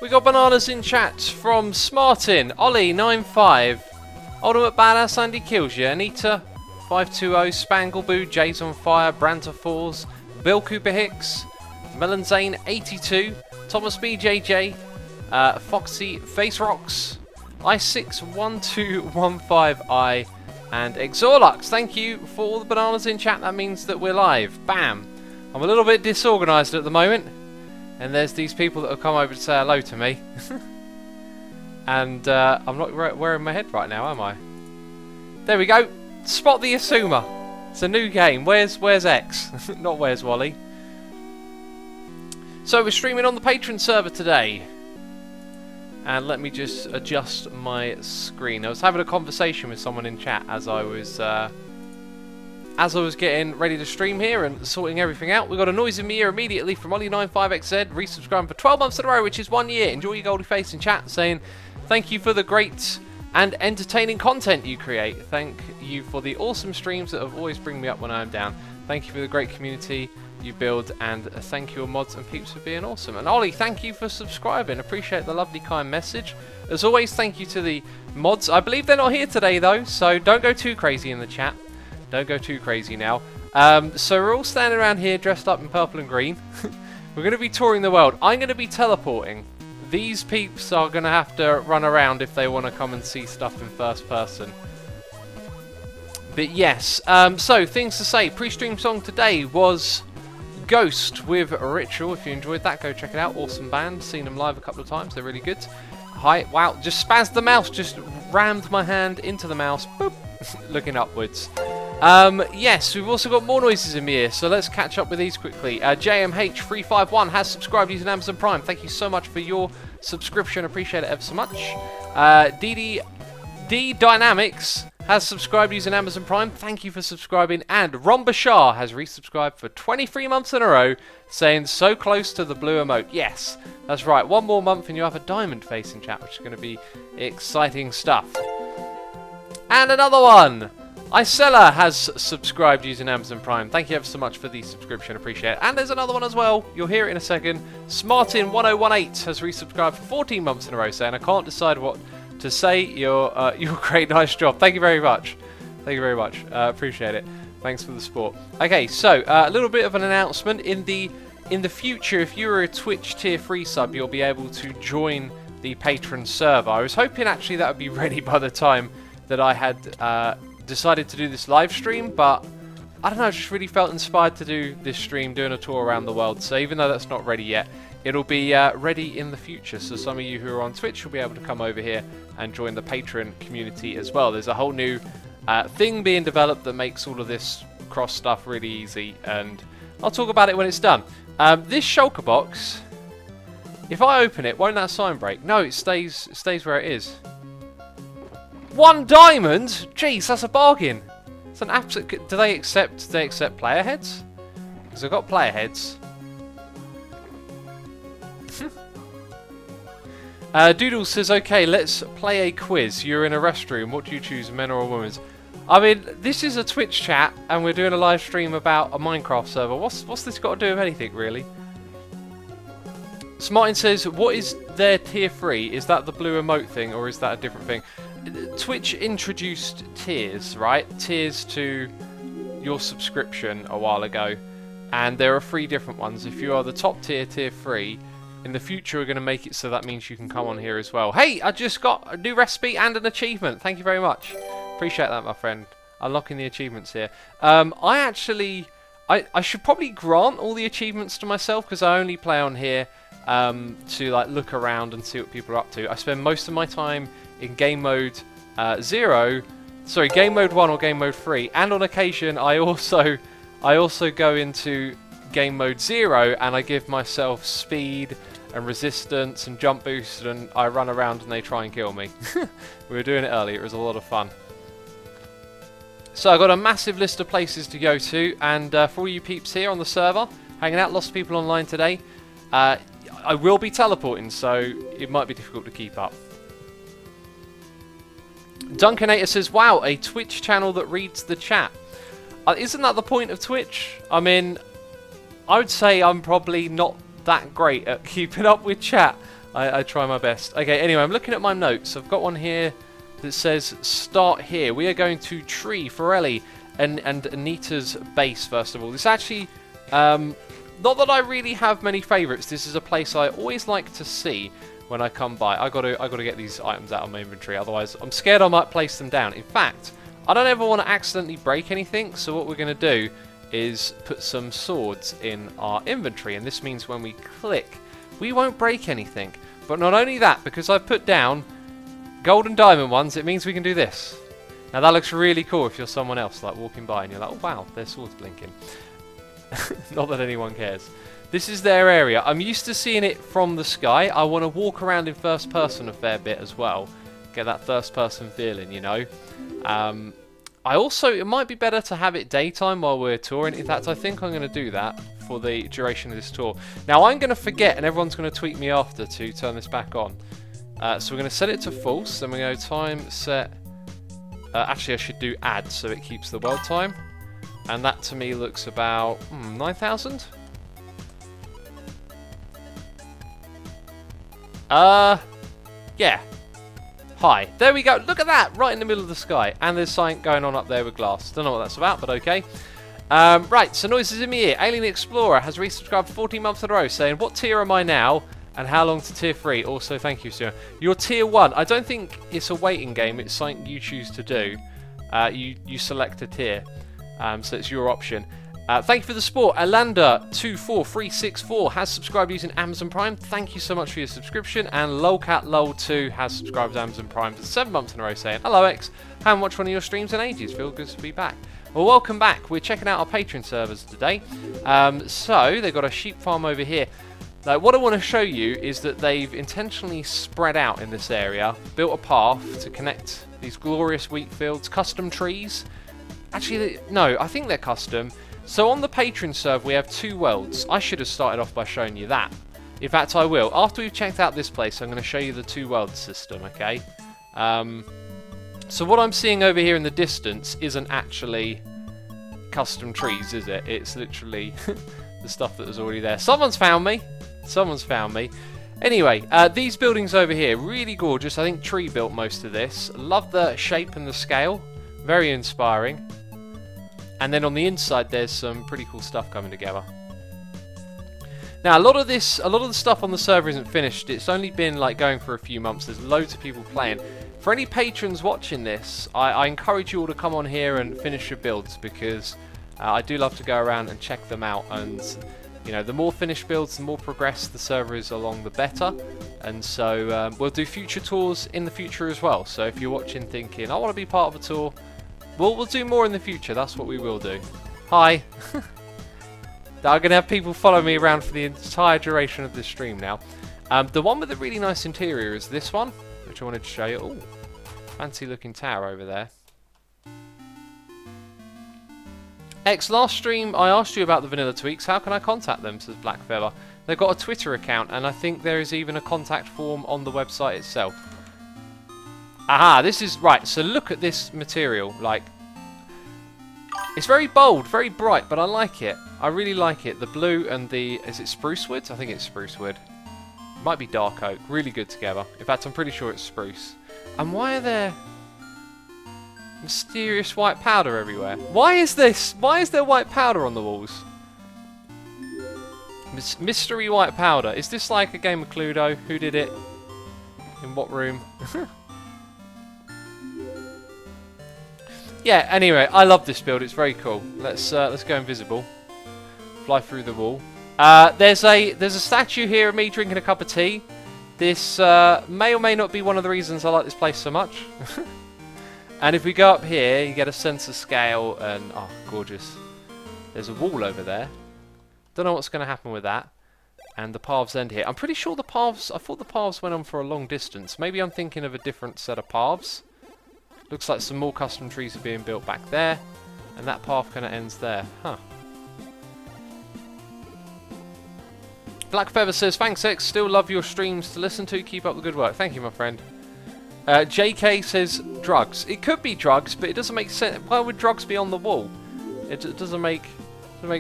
We got bananas in chat from Smartin, Ollie95, Ultimate Badass Andy Kills You, Anita 520, Spangleboo, Jay's on Fire, Branta Falls, Bill Cooper Hicks, Melanzane 82, Thomas BJJ, Foxy Face Rocks, I61215I, and Exorlux. Thank you for all the bananas in chat. That means that we're live. Bam! I'm a little bit disorganised at the moment, and there's these people that have come over to say hello to me. And I'm not wearing my head right now, am I? There we go. Spot the Assumer. It's a new game. Where's X? Not where's Wally. So we're streaming on the patron server today. And let me just adjust my screen. I was having a conversation with someone in chat as I was getting ready to stream here and sorting everything out. We got a noise in my ear immediately from Ollie95XZ, resubscribing for 12 months in a row, which is 1 year. Enjoy your goldy face in chat, saying thank you for the great and entertaining content you create. Thank you for the awesome streams that have always bring me up when I am down. Thank you for the great community you build, and thank you mods and peeps for being awesome. And Ollie, thank you for subscribing. Appreciate the lovely kind message. As always, thank you to the mods. I believe they're not here today though, so don't go too crazy in the chat. Don't go too crazy now. So we're all standing around here dressed up in purple and green. We're going to be touring the world. I'm going to be teleporting. These peeps are going to have to run around if they want to come and see stuff in first person. But yes, so things to say. Pre-stream song today was Ghost with Ritual. If you enjoyed that, go check it out. Awesome band. Seen them live a couple of times. They're really good. Hi. Wow. Just spazzed the mouse. Just rammed my hand into the mouse. Boop. Looking upwards. Yes, we've also got more noises in my ear, so let's catch up with these quickly. JMH351 has subscribed using Amazon Prime. Thank you so much for your subscription. Appreciate it ever so much. D Dynamics has subscribed using Amazon Prime. Thank you for subscribing. And Ron Bashar has resubscribed for 23 months in a row, saying so close to the blue emote. Yes, that's right. One more month and you have a diamond face in chat, which is going to be exciting stuff. And another one. Isella has subscribed using Amazon Prime. Thank you ever so much for the subscription. Appreciate it. And there's another one as well. You'll hear it in a second. Smartin1018 has resubscribed for 14 months in a row, saying I can't decide what to say. You're great. Nice job. Thank you very much. Thank you very much. Appreciate it. Thanks for the support. Okay, so a little bit of an announcement. In the future, if you're a Twitch tier 3 sub, you'll be able to join the patron server. I was hoping actually that would be ready by the time that I had decided to do this live stream, but I don't know, I just really felt inspired to do this stream, doing a tour around the world. So even though that's not ready yet, it'll be ready in the future. So some of you who are on Twitch will be able to come over here and join the patron community as well. There's a whole new thing being developed that makes all of this cross stuff really easy, and I'll talk about it when it's done. This shulker box, if I open it, won't that sign break? No, it stays where it is. 1 diamond? Jeez, that's a bargain. It's an absolute. Do they accept player heads? Because I've got player heads. Doodle says, okay, let's play a quiz. You're in a restroom. What do you choose, men or women's? I mean, this is a Twitch chat, and we're doing a live stream about a Minecraft server. What's this got to do with anything, really? Smartin says, what is their tier 3? Is that the blue emote thing, or is that a different thing? Twitch introduced tiers, right? Tiers to your subscription a while ago, and there are 3 different ones. If you are the top tier, tier 3, in the future we're going to make it so that means you can come on here as well. Hey, I just got a new recipe and an achievement. Thank you very much. Appreciate that, my friend. Unlocking the achievements here. I should probably grant all the achievements to myself, because I only play on here to like look around and see what people are up to. I spend most of my time in game mode 0, sorry, game mode 1 or game mode 3, and on occasion I also go into game mode 0 and I give myself speed and resistance and jump boost, and I run around and they try and kill me. We were doing it earlier, it was a lot of fun. So I've got a massive list of places to go to, and for all you peeps here on the server, hanging out, lots of people online today, I will be teleporting, so it might be difficult to keep up. Duncan8 says, wow, a Twitch channel that reads the chat. Isn't that the point of Twitch? I mean, I would say I'm probably not that great at keeping up with chat. I try my best. Okay, anyway, I'm looking at my notes. I've got one here that says start here. We are going to Tree, Forelli, and Anita's base first of all. This actually, not that I really have many favourites. This is a place I always like to see when I come by. I got to get these items out of my inventory. Otherwise, I'm scared I might place them down. In fact, I don't ever want to accidentally break anything. So what we're going to do is put some swords in our inventory, and this means when we click, we won't break anything. But not only that, because I've put down gold and diamond ones, it means we can do this. Now that looks really cool if you're someone else like walking by and you're like, oh wow, their sword's blinking. Not that anyone cares. This is their area. I'm used to seeing it from the sky. I want to walk around in first person a fair bit as well. Get that first person feeling, you know. I also, it might be better to have it daytime while we're touring. In fact, I think I'm going to do that for the duration of this tour. Now, I'm going to forget, and everyone's going to tweet me after to turn this back on. So we're going to set it to false, then we go time set. Actually, I should do add, so it keeps the world time. And that to me looks about 9,000. Yeah. Hi. There we go. Look at that, right in the middle of the sky. And there's something going on up there with glass. Don't know what that's about, but okay. Right, so noises in my ear. Alien Explorer has resubscribed 14 months in a row, saying, what tier am I now? And how long to tier 3? Also, thank you, sir. You're tier 1. I don't think it's a waiting game. It's something you choose to do. You select a tier. So it's your option. Thank you for the support. Alanda24364 has subscribed using Amazon Prime. Thank you so much for your subscription. And LolCatLol2 has subscribed to Amazon Prime for 7 months in a row, saying, hello X, haven't watched one of your streams in ages. Feel good to be back. Well, welcome back. We're checking out our patron servers today. So they've got a sheep farm over here. Now, what I want to show you is that they've intentionally spread out in this area, built a path to connect these glorious wheat fields, custom trees. Actually, no, I think they're custom. So on the patron serve, we have 2 worlds. I should have started off by showing you that. In fact, I will. After we've checked out this place, I'm going to show you the 2 world system, okay? So what I'm seeing over here in the distance isn't actually custom trees, is it? It's literally the stuff that was already there. Someone's found me. Someone's found me. Anyway, these buildings over here, really gorgeous. I think Tree built most of this. Love the shape and the scale. Very inspiring. And then on the inside, there's some pretty cool stuff coming together. Now, a lot of the stuff on the server isn't finished. It's only been like going for a few months. There's loads of people playing. For any patrons watching this, I encourage you all to come on here and finish your builds, because I do love to go around and check them out. And you know, the more finished builds, the more progress the server is along, the better. And so we'll do future tours in the future as well. So if you're watching thinking, I want to be part of a tour, we'll do more in the future. That's what we will do. Hi. I'm going to have people follow me around for the entire duration of this stream now. The one with the really nice interior is this one, which I wanted to show you. Ooh, fancy looking tower over there. X, last stream I asked you about the vanilla tweaks. How can I contact them, says Blackfeather. They've got a Twitter account, and I think there is even a contact form on the website itself. Aha, this is right. So look at this material. Like, it's very bold, very bright, but I like it. I really like it. The blue and the, is it spruce wood? I think it's spruce wood. Might be dark oak. Really good together. In fact, I'm pretty sure it's spruce. And why are there mysterious white powder everywhere? Why is this? Why is there white powder on the walls? Mystery white powder. Is this like a game of Cluedo? Who did it? In what room? Yeah, anyway, I love this build. It's very cool. Let's go invisible. Fly through the wall. There's a statue here of me drinking a cup of tea. This may or may not be one of the reasons I like this place so much. And if we go up here, you get a sense of scale and oh, gorgeous. There's a wall over there. Don't know what's going to happen with that. And the paths end here. I'm pretty sure the paths, I thought the paths went on for a long distance. Maybe I'm thinking of a different set of paths. Looks like some more custom trees are being built back there. And that path kind of ends there. Huh. Blackfeather says, thanks X, still love your streams to listen to. Keep up the good work. Thank you, my friend. JK says, drugs. It could be drugs, but it doesn't make sense. Why would drugs be on the wall? It doesn't make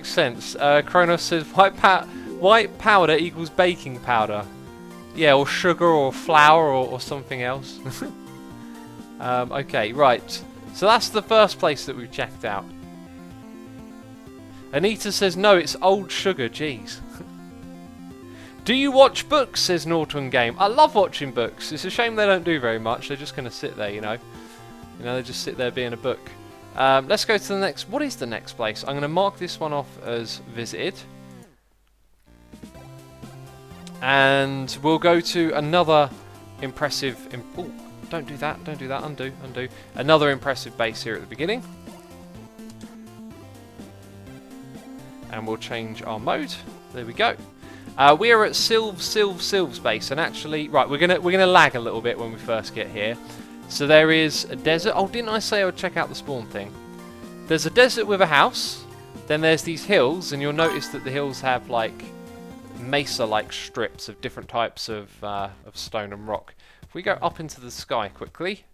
sense. Kronos says, white powder equals baking powder. Yeah, or sugar or flour or something else. Okay, right. So that's the first place that we've checked out. Anita says, no, it's old sugar, jeez. Do you watch books, says Norton Game. I love watching books. It's a shame they don't do very much. They're just going to sit there, you know. You know, they just sit there being a book. Let's go to the next... What is the next place? I'm going to mark this one off as visited. And we'll go to another impressive... Oh, don't do that, don't do that. Undo, undo. Another impressive base here at the beginning. And we'll change our mode. There we go. We are at Silv's base, and actually, right, we're gonna lag a little bit when we first get here. So there is a desert. Oh, didn't I say I would check out the spawn thing? There's a desert with a house. Then there's these hills, and you'll notice that the hills have like mesa-like strips of different types of stone and rock. If we go up into the sky quickly,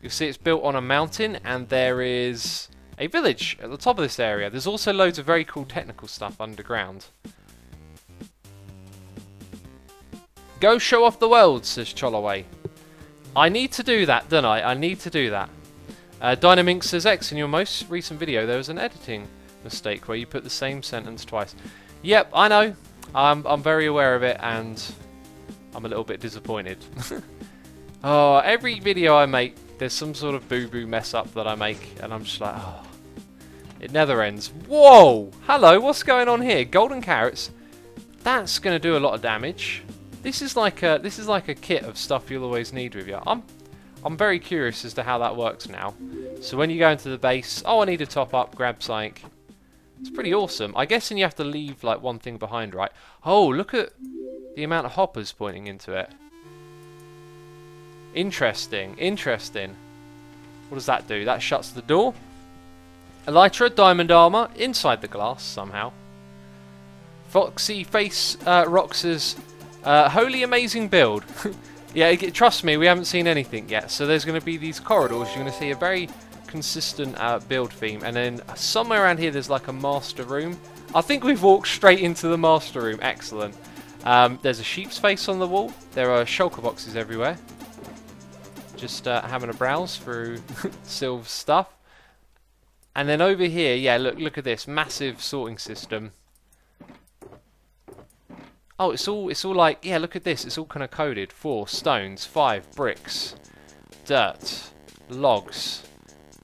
you'll see it's built on a mountain, and there is a village at the top of this area. There's also loads of very cool technical stuff underground. Go show off the world, says Cholaway. I need to do that, don't I? I need to do that. Dynamink says, X, in your most recent video, there was an editing mistake where you put the same sentence twice. Yep, I know. I'm very aware of it, and I'm a little bit disappointed. Oh, every video I make, there's some sort of boo-boo mess up that I make, and I'm just like, oh, it never ends. Whoa! Hello, what's going on here? Golden carrots. That's going to do a lot of damage. This is like a kit of stuff you'll always need with you. I'm very curious as to how that works now. So when you go into the base, oh, I need a top up, grab something. It's pretty awesome. I'm guessing you have to leave like one thing behind, right? Oh, look at the amount of hoppers pointing into it. Interesting, interesting. What does that do? That shuts the door. Elytra, diamond armor, inside the glass somehow. Foxy Face Rox's holy amazing build. Yeah, trust me, we haven't seen anything yet. So there's going to be these corridors. You're going to see a very consistent build theme. And then somewhere around here there's like a master room. I think we've walked straight into the master room. Excellent. There's a sheep's face on the wall. There are shulker boxes everywhere. Just having a browse through Sylv's stuff. And then over here, yeah, look at this massive sorting system. Oh, it's all like, yeah, look at this. It's all kind of coded. 4 stones, 5 bricks, dirt, logs,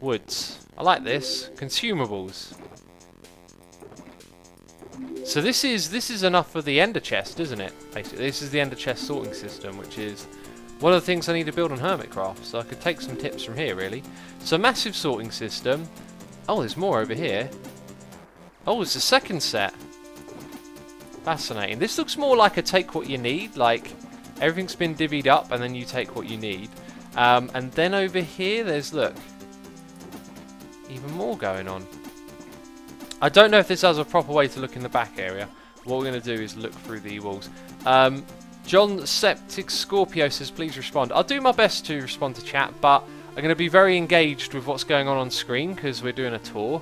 woods. I like this. Consumables. So this is enough for the ender chest, isn't it? Basically, this is the ender chest sorting system, which is one of the things I need to build on Hermitcraft. So I could take some tips from here, really. So massive sorting system. Oh, there's more over here. Oh, it's a second set. Fascinating. This looks more like a take what you need, like everything's been divvied up and then you take what you need. And then over here there's, look, even more going on. I don't know if this has a proper way to look in the back area. What we're going to do is look through the walls. John Septic Scorpio says please respond. I'll do my best to respond to chat, but I'm going to be very engaged with what's going on screen because we're doing a tour,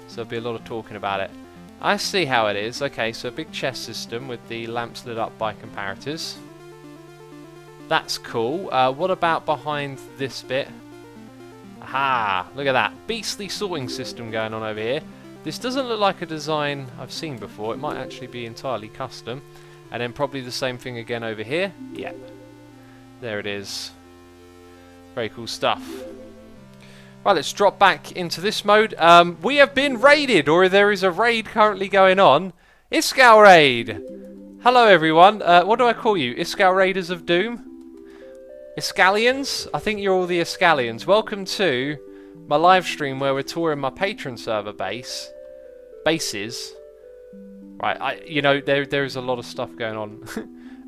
so there'll be a lot of talking about it. I see how it is. Okay, so a big chest system with the lamps lit up by comparators. That's cool. What about behind this bit? Aha! Look at that. Beastly sorting system going on over here. This doesn't look like a design I've seen before. It might actually be entirely custom. And then probably the same thing again over here. Yep. There it is. Very cool stuff. Right, let's drop back into this mode. We have been raided, or there is a raid currently going on. Iskall Raid! Hello everyone. What do I call you? Iskall Raiders of Doom? Iskallians? I think you're all the Iskallians. Welcome to my live stream where we're touring my patron server bases. Right, you know, there is a lot of stuff going on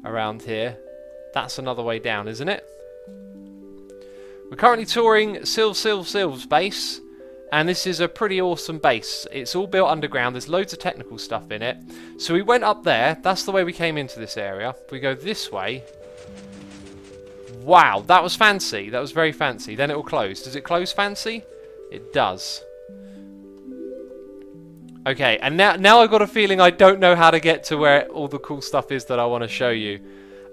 around here. That's another way down, isn't it? We're currently touring Sylv's base, and this is a pretty awesome base. It's all built underground. There's loads of technical stuff in it. So we went up there. That's the way we came into this area. If we go this way. Wow, that was fancy. That was very fancy. Then it will close. Does it close fancy? It does. Okay, and now I've got a feeling I don't know how to get to where all the cool stuff is that I want to show you.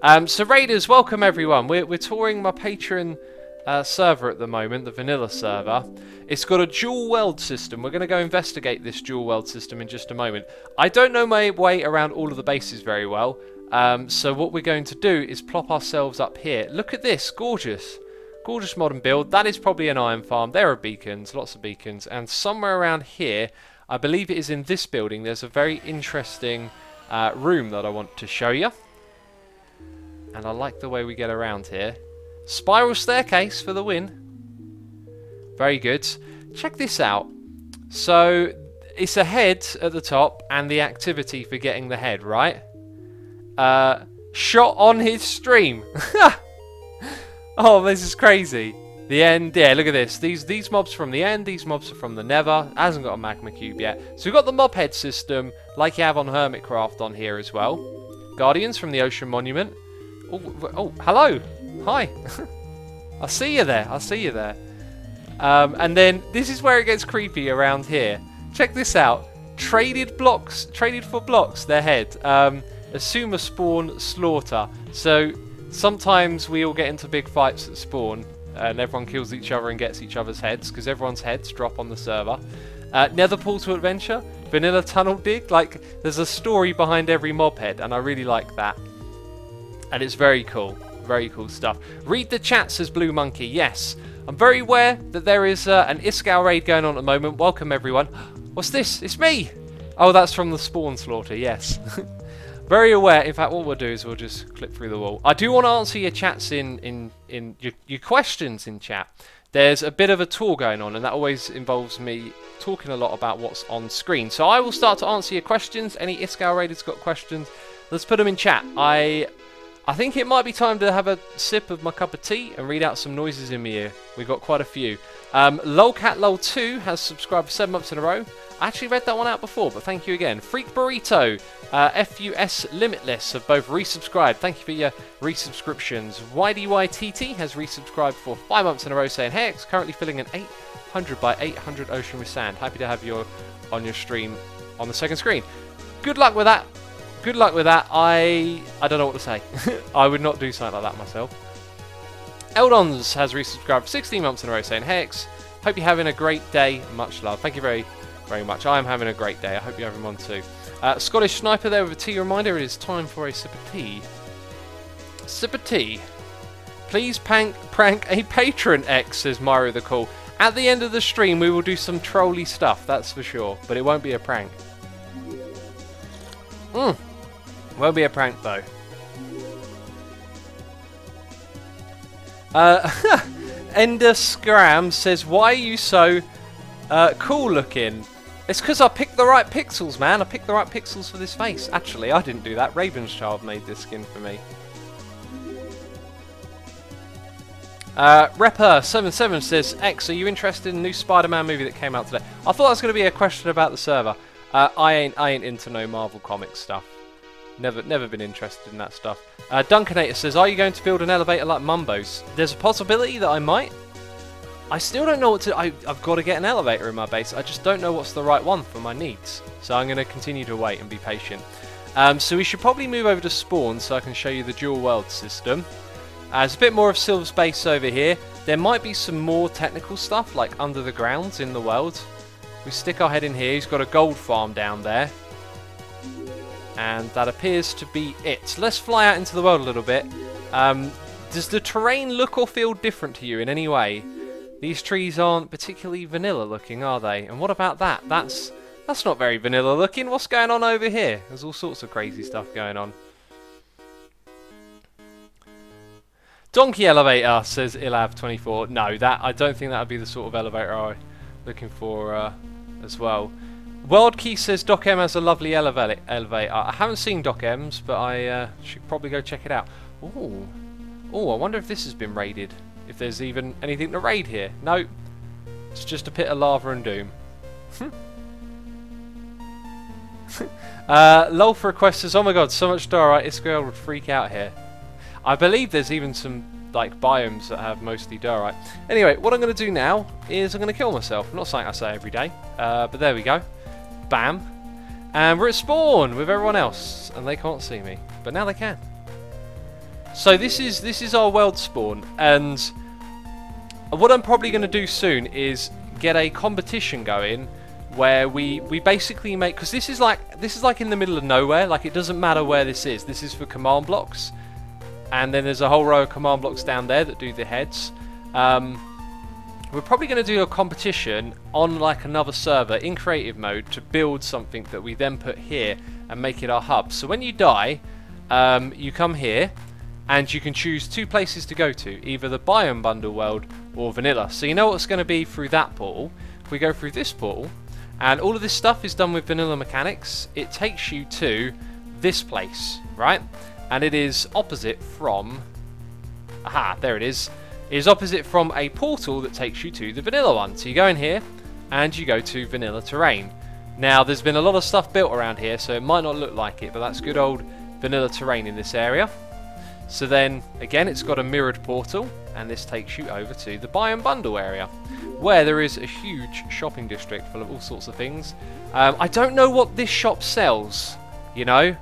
So Raiders, welcome everyone. We're touring my patron server at the moment, the vanilla server. It's got a dual world system. We're going to go investigate this dual world system in just a moment. I don't know my way around all of the bases very well, so what we're going to do is plop ourselves up here. Look at this, gorgeous. Gorgeous modern build. That is probably an iron farm. There are beacons, lots of beacons, and somewhere around here, I believe it is in this building, there's a very interesting room that I want to show you. And I like the way we get around here. Spiral staircase for the win. Very good. Check this out. So, it's a head at the top and the activity for getting the head, right? Shot on his stream. Oh, this is crazy. The end. Yeah, look at this. These mobs from the end, these mobs are from the nether. Hasn't got a magma cube yet. So we've got the mob head system, like you have on Hermitcraft on here as well. Guardians from the Ocean Monument. Oh, hello. Hi. I see you there. I see you there. And then this is where it gets creepy around here. Check this out. Traded for blocks, their head. Assume a spawn slaughter. So sometimes we all get into big fights at spawn and everyone kills each other and gets each other's heads because everyone's heads drop on the server. Nether portal adventure, vanilla tunnel dig. Like, there's a story behind every mob head and I really like that. And it's very cool. Very cool stuff. Read the chat, says Blue Monkey. Yes. I'm very aware that there is an Iskall raid going on at the moment. Welcome, everyone. What's this? It's me! Oh, that's from the spawn slaughter, yes. Very aware. In fact, what we'll do is we'll just clip through the wall. I do want to answer your chats in your questions in chat. There's a bit of a tour going on, and that always involves me talking a lot about what's on screen. So I will start to answer your questions. Any Iskall raiders got questions? Let's put them in chat. I think it might be time to have a sip of my cup of tea and read out some noises in my ear. We've got quite a few. LolCatLol2 has subscribed for 7 months in a row. I actually read that one out before, but thank you again. Freak Burrito, FUS Limitless have both resubscribed. Thank you for your resubscriptions. YDYTT has resubscribed for 5 months in a row, saying, "Hey, it's currently filling an 800 by 800 ocean with sand. Happy to have you on your stream on the second screen." Good luck with that. Good luck with that. I don't know what to say. I would not do something like that myself. Eldons has resubscribed for 16 months in a row, saying, "Hex, hope you're having a great day. Much love." Thank you very much. I am having a great day. I hope you're having one too. Scottish Sniper there with a tea reminder. It is time for a sip of tea. Sip of tea. Please prank a patron, X, says Mario the Cool. At the end of the stream, we will do some trolly stuff, that's for sure. But it won't be a prank. Won't be a prank though. Ender Scram says, "Why are you so cool looking?" It's because I picked the right pixels, man. I picked the right pixels for this face. Actually, I didn't do that. Raven's Child made this skin for me. Repper77 says, "X, are you interested in the new Spider-Man movie that came out today?" I thought that was going to be a question about the server. I ain't into no Marvel Comics stuff. Never been interested in that stuff. Duncannator says, "Are you going to build an elevator like Mumbo's?" There's a possibility that I might. I still don't know what to... I've got to get an elevator in my base. I just don't know what's the right one for my needs. So I'm going to continue to wait and be patient. So we should probably move over to spawn so I can show you the dual world system. There's a bit more of Silver's base over here. There might be some more technical stuff like under the ground in the world. We stick our head in here. He's got a gold farm down there. And that appears to be it. Let's fly out into the world a little bit. Does the terrain look or feel different to you in any way? These trees aren't particularly vanilla looking, are they? And what about that? That's not very vanilla looking. What's going on over here? There's all sorts of crazy stuff going on. Donkey elevator, says Ilab24. No, I don't think that would be the sort of elevator I'm looking for as well. Worldkey says Doc M has a lovely elevator. I haven't seen Doc M's, but I should probably go check it out. Ooh. Oh, I wonder if this has been raided. If there's even anything to raid here. No. It's just a pit of lava and doom. Lol for request says, "Oh my god, so much diorite, Iskall would freak out here." I believe there's even some like biomes that have mostly diorite. Anyway, what I'm going to do now is I'm going to kill myself. Not something I say every day, but there we go. Bam. And we're at spawn with everyone else, and they can't see me. But now they can. So this is our world spawn, and what I'm probably going to do soon is get a competition going where we basically make, because this is like in the middle of nowhere, like it doesn't matter where this is. This is for command blocks, and then there's a whole row of command blocks down there that do the heads. We're probably going to do a competition on like another server in creative mode to build something that we then put here and make it our hub. So when you die, you come here and you can choose 2 places to go to, either the biome bundle world or vanilla. So you know what's going to be through that portal. If we go through this portal, and all of this stuff is done with vanilla mechanics, it takes you to this place, right? And it is opposite from, aha, there it is. It is opposite from a portal that takes you to the vanilla one. So you go in here and you go to vanilla terrain. Now there's been a lot of stuff built around here, so it might not look like it, but that's good old vanilla terrain in this area. So then again, it's got a mirrored portal, and this takes you over to the biome bundle area, where there is a huge shopping district full of all sorts of things. I don't know what this shop sells, you know.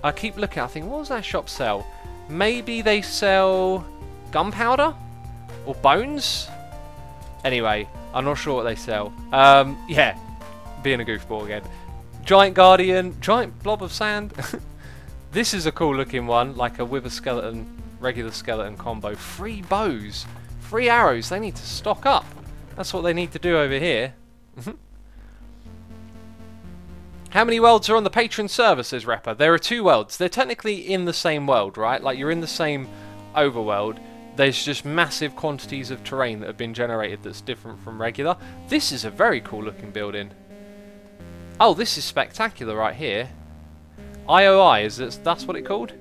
I keep looking, I think, what does that shop sell? Maybe they sell gunpowder? Or bones? Anyway, I'm not sure what they sell. Yeah, being a goofball again. Giant guardian, giant blob of sand. This is a cool looking one, like a wither skeleton, regular skeleton combo. 3 bows, 3 arrows. They need to stock up. That's what they need to do over here. How many worlds are on the patron server, says Rapper? There are 2 worlds. They're technically in the same world, right? Like you're in the same overworld. There's just massive quantities of terrain that have been generated that's different from regular. This is a very cool looking building. Oh, this is spectacular right here. IOI, that's what it's called?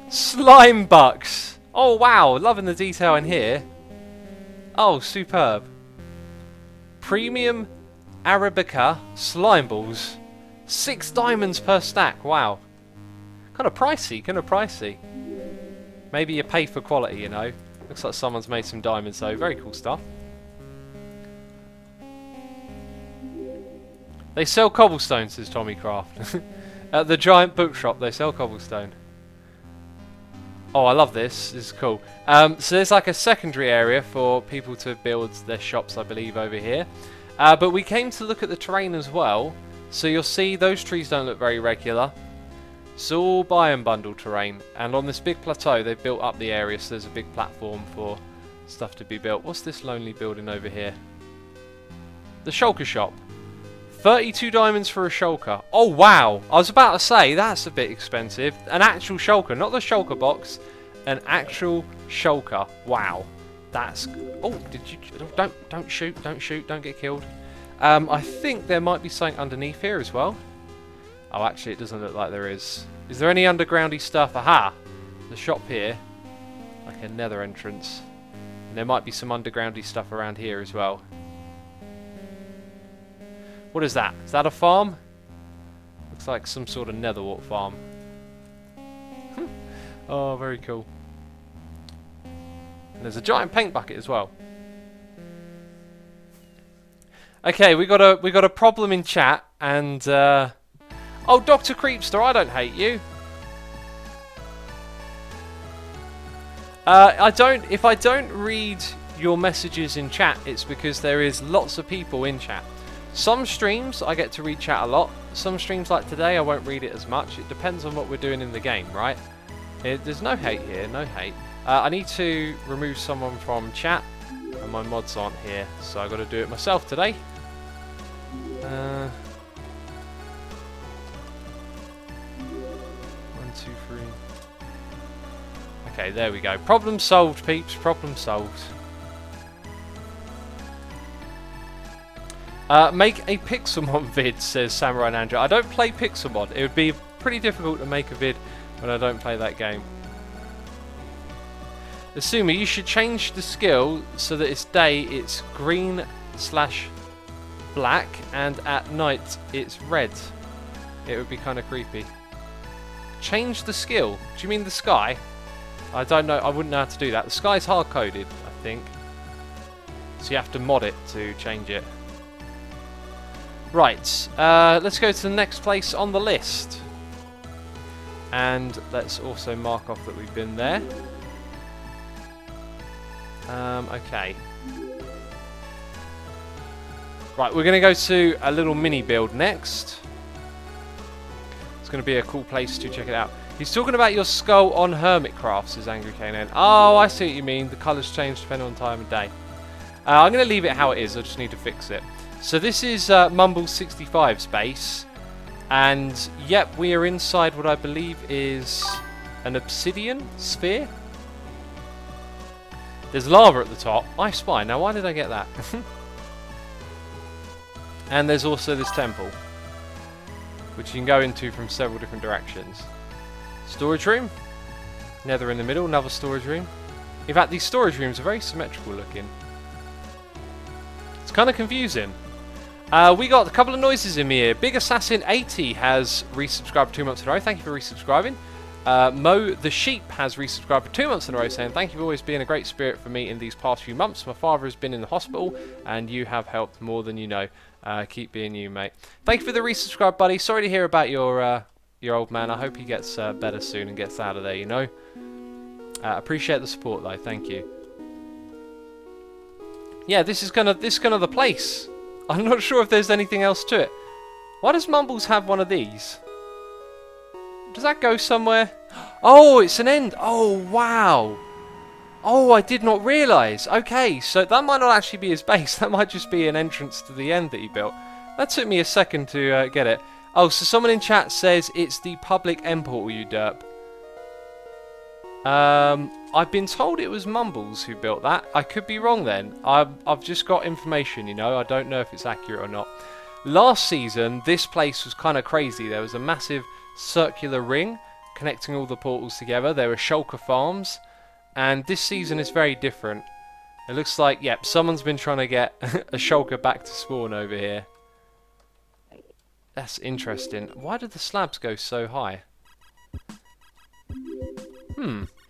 Slime bucks! Oh wow, loving the detail in here. Oh, superb. Premium Arabica slime balls. 6 diamonds per stack, wow. Kind of pricey, Maybe you pay for quality, you know. Looks like someone's made some diamonds though. Very cool stuff. They sell cobblestone, says Tommy Craft. At the giant bookshop they sell cobblestone. Oh, I love this. This is cool. So there's like a secondary area for people to build their shops, I believe, over here. But we came to look at the terrain as well. So you'll see those trees don't look very regular. It's all biome bundle terrain, and on this big plateau they've built up the area, so there's a big platform for stuff to be built. What's this lonely building over here? The shulker shop. 32 diamonds for a shulker. Oh wow, I was about to say that's a bit expensive. An actual shulker, not the shulker box, an actual shulker. Wow, that's. Oh, did you? Don't shoot! Don't shoot! Don't get killed. I think there might be something underneath here as well. Oh, actually, it doesn't look like there is. Is there any undergroundy stuff? Aha! The shop here. Like a nether entrance. And there might be some undergroundy stuff around here as well. What is that? Is that a farm? Looks like some sort of netherwart farm. Oh, very cool. And there's a giant paint bucket as well. Okay, we got a problem in chat, and oh, Dr. Creepster, I don't hate you. If I don't read your messages in chat, it's because there is lots of people in chat. Some streams I get to read chat a lot. Some streams like today I won't read it as much. It depends on what we're doing in the game, right? There's no hate here, no hate. I need to remove someone from chat, and my mods aren't here, so I've got to do it myself today. 1, 2, 3. Okay, there we go. Problem solved, peeps. Problem solved. Make a Pixelmon vid, says Samurai Ninja. I don't play Pixelmon. It would be pretty difficult to make a vid when I don't play that game. Asumi, you should change the skill so that it's day it's green/black and at night it's red. It would be kind of creepy. Change the skill? Do you mean the sky? I don't know. I wouldn't know how to do that. The sky's hard-coded, I think. So you have to mod it to change it. Right, let's go to the next place on the list. And let's also mark off that we've been there. Okay. Right, we're going to go to a little mini build next. It's going to be a cool place to check it out. He's talking about your skull on Hermitcraft, says Angry K9. Oh, I see what you mean. The colours change depending on time of day. I'm going to leave it how it is. I just need to fix it. So this is Mumble's 65 space. And, yep, we are inside what I believe is an Obsidian sphere. There's lava at the top. I spy. Now, why did I get that? And there's also this temple, which you can go into from several different directions. Storage room. Nether in the middle. Another storage room. In fact, these storage rooms are very symmetrical looking. It's kind of confusing. We got a couple of noises in here. Big Assassin 80 has resubscribed 2 months in a row. Thank you for resubscribing. Mo the Sheep has resubscribed for 2 months in a row, saying thank you for always being a great spirit for me in these past few months. My father has been in the hospital and you have helped more than you know. Keep being you, mate. Thank you for the resubscribe, buddy. Sorry to hear about your old man. I hope he gets better soon and gets out of there, you know. Appreciate the support though, thank you. Yeah, this is kind of the place. I'm not sure if there's anything else to it. Why does Mumbles have one of these? Does that go somewhere? Oh, it's an end. Oh, wow. Oh, I did not realise. Okay, so that might not actually be his base. That might just be an entrance to the end that he built. That took me a second to get it. Oh, so someone in chat says it's the public end portal, you derp. I've been told it was Mumbles who built that. I could be wrong then. I've just got information, you know. I don't know if it's accurate or not. Last season, this place was kind of crazy. There was a massive circular ring connecting all the portals together. There were shulker farms. And this season is very different. It looks like, yep, someone's been trying to get a shulker back to spawn over here. That's interesting. Why did the slabs go so high?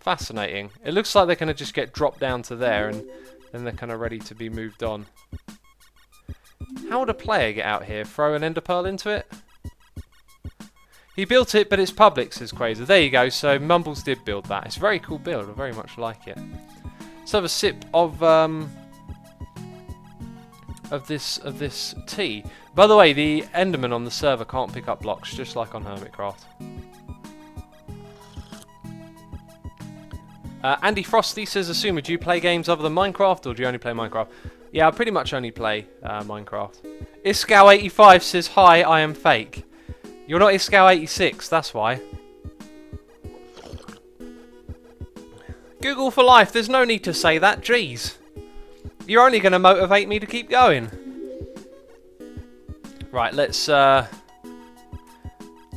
Fascinating. It looks like they're going to just get dropped down to there and then they're kind of ready to be moved on. How would a player get out here? Throw an ender pearl into it? He built it, but it's public, says Quasar. There you go. So Mumbles did build that. It's a very cool build. I very much like it. Let's have a sip of this tea. By the way, the Enderman on the server can't pick up blocks, just like on Hermitcraft. Andy Frosty says, "Assume, do you play games other than Minecraft, or do you only play Minecraft?" Yeah, I pretty much only play Minecraft. Iscow85 says, "Hi, I am fake." You're not Iscow86, that's why. Google for life, there's no need to say that, jeez. You're only going to motivate me to keep going. Right, let's go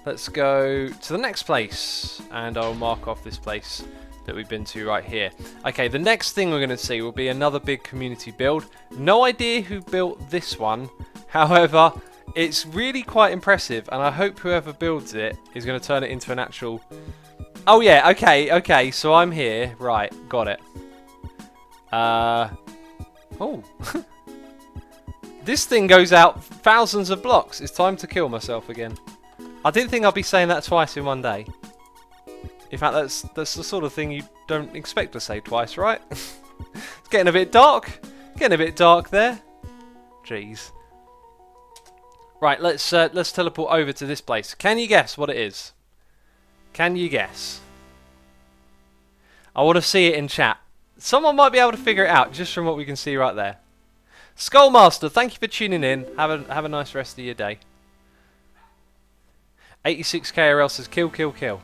to the next place, and I'll mark off this place that we've been to right here. Okay, the next thing we're going to see will be another big community build. No idea who built this one, however, it's really quite impressive, and I hope whoever builds it is going to turn it into an actual... Oh yeah, okay, so I'm here. Right, got it. Oh. This thing goes out thousands of blocks. It's time to kill myself again. I didn't think I'd be saying that twice in one day. In fact, that's the sort of thing you don't expect to say twice, right? It's getting a bit dark. Getting a bit dark there. Jeez. Right, let's teleport over to this place. Can you guess what it is? Can you guess? I want to see it in chat. Someone might be able to figure it out just from what we can see right there. Skullmaster, thank you for tuning in. Have a nice rest of your day. 86 KRL says kill, kill, kill.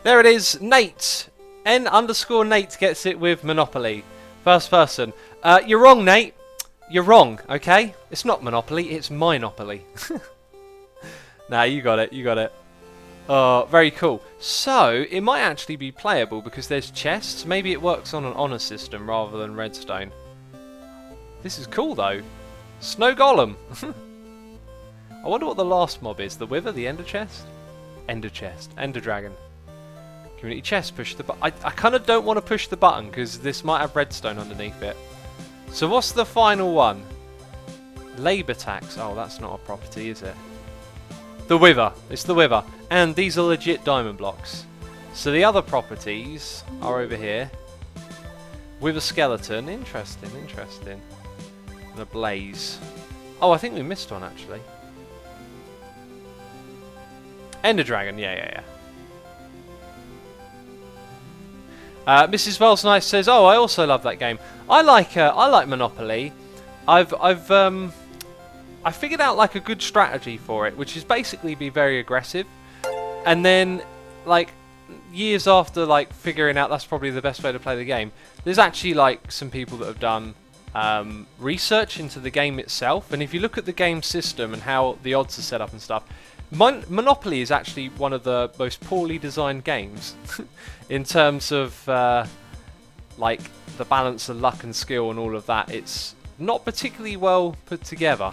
There it is, Nate. N_Nate gets it with Monopoly. First person. You're wrong, Nate. You're wrong, okay? It's not Monopoly, it's Minopoly. Nah, you got it, you got it. Oh, very cool. So, it might actually be playable because there's chests. Maybe it works on an honor system rather than redstone. This is cool, though. Snow Golem. I wonder what the last mob is. The Wither? The Ender Chest? Ender Chest. Ender Dragon. Community chest. Push the button. I kind of don't want to push the button because this might have redstone underneath it. So what's the final one? Labour tax. Oh, that's not a property, is it? The Wither. It's the Wither. And these are legit diamond blocks. So the other properties are over here. With a skeleton. Interesting, interesting. And a blaze. Oh, I think we missed one, actually. Ender Dragon, yeah. Mrs. Wells Nice says, "Oh, I also love that game. I like Monopoly. I figured out like a good strategy for it, which is basically be very aggressive, and then like years after like figuring out that's probably the best way to play the game, there's actually like some people that have done research into the game itself, and if you look at the game system and how the odds are set up and stuff, Monopoly is actually one of the most poorly designed games in terms of like the balance of luck and skill and all of that. It's not particularly well put together,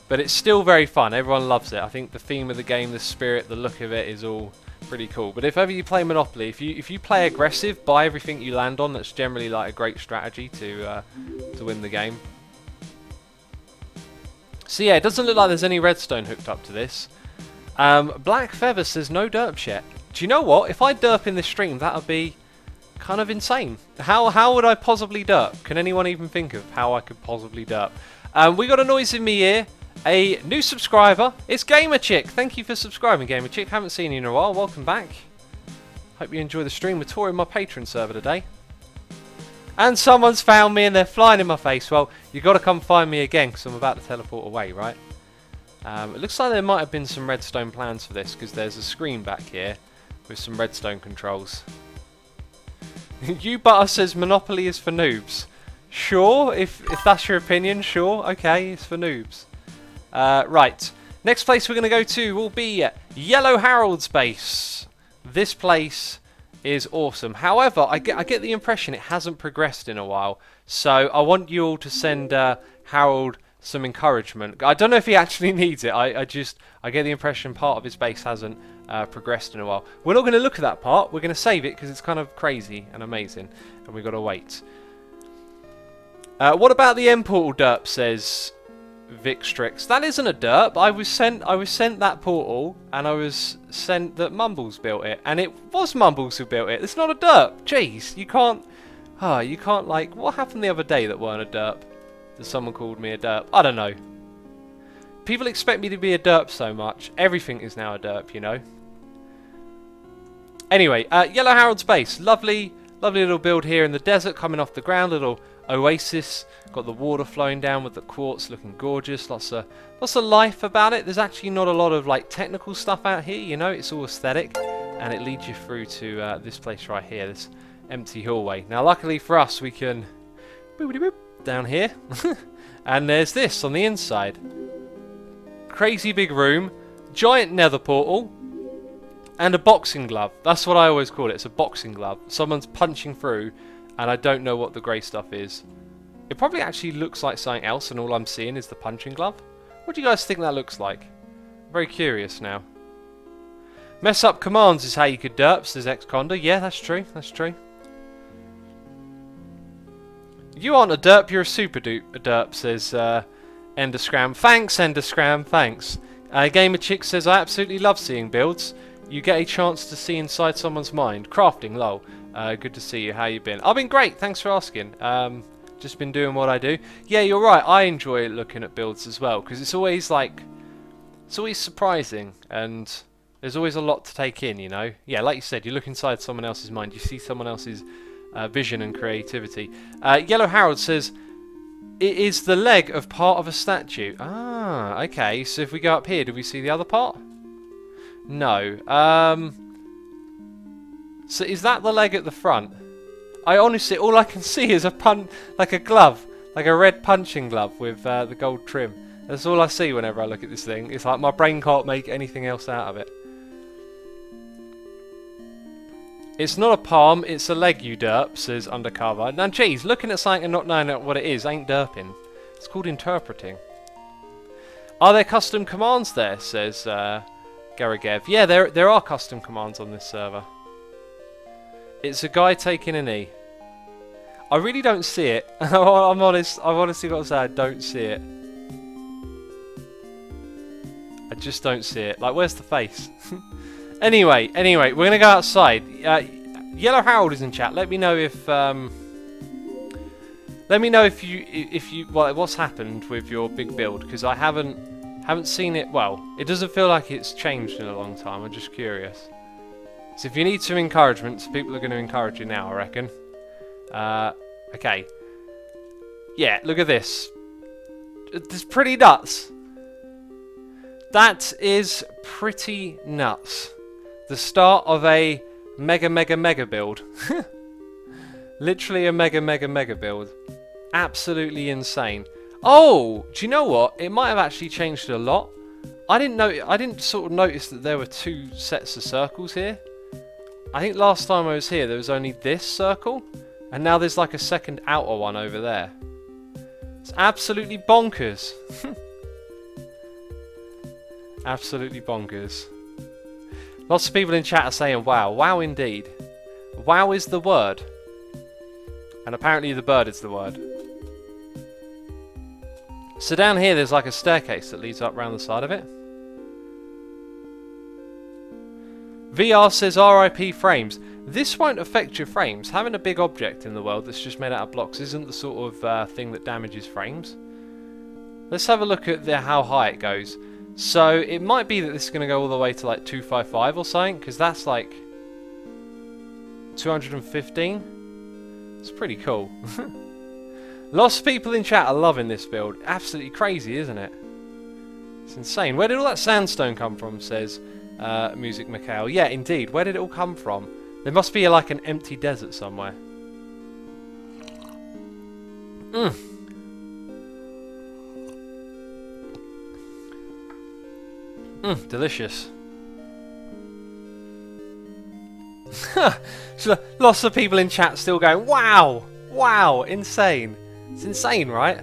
but it's still very fun. Everyone loves it. I think the theme of the game, the spirit, the look of it is all pretty cool. But if ever you play Monopoly, if you play aggressive, buy everything you land on, that's generally like a great strategy to win the game. So yeah, it doesn't look like there's any redstone hooked up to this. Black Feather says no derps yet. Do you know what? If I derp in this stream, that would be kind of insane. How would I possibly derp? Can anyone even think of how I could possibly derp? We got a noise in me ear. A new subscriber. It's Gamer Chick. Thank you for subscribing, Gamer Chick. Haven't seen you in a while. Welcome back. Hope you enjoy the stream. We're touring my patron server today. And someone's found me and they're flying in my face. Well, you got to come find me again because I'm about to teleport away, right? It looks like there might have been some redstone plans for this because there's a screen back here with some redstone controls. You Butter says Monopoly is for noobs. Sure, if that's your opinion, sure. Okay, it's for noobs. Right, next place we're going to go to will be Yellow Harold's base. This place is awesome. However, I get the impression it hasn't progressed in a while, so I want you all to send Harold some encouragement. I don't know if he actually needs it. I get the impression part of his base hasn't progressed in a while. We're not going to look at that part. We're going to save it because it's kind of crazy and amazing, and we've got to wait. What about the end portal derp, says Vixtrix. That isn't a derp. I was sent that portal, and I was sent that Mumbles built it, and it was Mumbles who built it. It's not a derp. Jeez, you can't like, what happened the other day that weren't a derp? That someone called me a derp. I don't know. People expect me to be a derp so much. Everything is now a derp, you know. Anyway, Yellow Harold's base. Lovely little build here in the desert, coming off the ground. Little oasis. Got the water flowing down with the quartz, looking gorgeous. Lots of life about it. There's actually not a lot of like technical stuff out here, you know. It's all aesthetic, and it leads you through to this place right here, this empty hallway. Now, luckily for us, we can boop down here, and there's this on the inside. Crazy big room, giant nether portal, and a boxing glove. That's what I always call it. It's a boxing glove. Someone's punching through, and I don't know what the grey stuff is. It probably actually looks like something else, and all I'm seeing is the punching glove. What do you guys think that looks like? I'm very curious now. Mess up commands is how you could derp, says Xconda. Yeah, that's true. That's true. You aren't a derp, you're a super derp, says Enderscram. Thanks, Enderscram, thanks. Gamer Chick says, I absolutely love seeing builds. You get a chance to see inside someone's mind. Crafting, lol. Good to see you. How you been? I've been great, thanks for asking. Just been doing what I do. Yeah, you're right. I enjoy looking at builds as well, because it's always like, it's always surprising, and there's always a lot to take in, you know. Yeah, like you said, you look inside someone else's mind, you see someone else's vision and creativity. Yellow Harold says, it is the leg of part of a statue. Ah, okay. So if we go up here, do we see the other part? No. So is that the leg at the front? I honestly, all I can see is like a glove, like a red punching glove with the gold trim. That's all I see whenever I look at this thing. It's like my brain can't make anything else out of it. It's not a palm, it's a leg, you derp, says Undercover. Now, geez, looking at something and not knowing what it is ain't derping. It's called interpreting. Are there custom commands there, says Garagev. Yeah, there are custom commands on this server. It's a guy taking a knee. I really don't see it. I'm honest. I've honestly got to say I don't see it. I just don't see it. Like, where's the face? Anyway, we're going to go outside. Yellow Harold is in chat. Let me know if... what's happened with your big build, because I haven't seen it. Well, it doesn't feel like it's changed in a long time. I'm just curious. So if you need some encouragement, people are going to encourage you now, I reckon. Okay. Yeah, look at this. It's pretty nuts. That is pretty nuts. The start of a mega build. Literally a mega build. Absolutely insane. Oh, do you know what? It might have actually changed a lot. I didn't sort of notice that there were two sets of circles here. I think last time I was here there was only this circle, and now there's like a second outer one over there. It's absolutely bonkers. Absolutely bonkers. Lots of people in chat are saying wow. Wow indeed. Wow is the word. And apparently the bird is the word. So down here there's like a staircase that leads up round the side of it. VR says RIP frames. This won't affect your frames. Having a big object in the world that's just made out of blocks isn't the sort of thing that damages frames. Let's have a look at how high it goes. So it might be that this is going to go all the way to like 255 or something, because that's like 215. It's pretty cool. Lots of people in chat are loving this build. Absolutely crazy, isn't it? It's insane. Where did all that sandstone come from, says Music Mikhail. Yeah, indeed. Where did it all come from? There must be like an empty desert somewhere. Delicious. So lots of people in chat still going, wow, wow, insane. It's insane, right?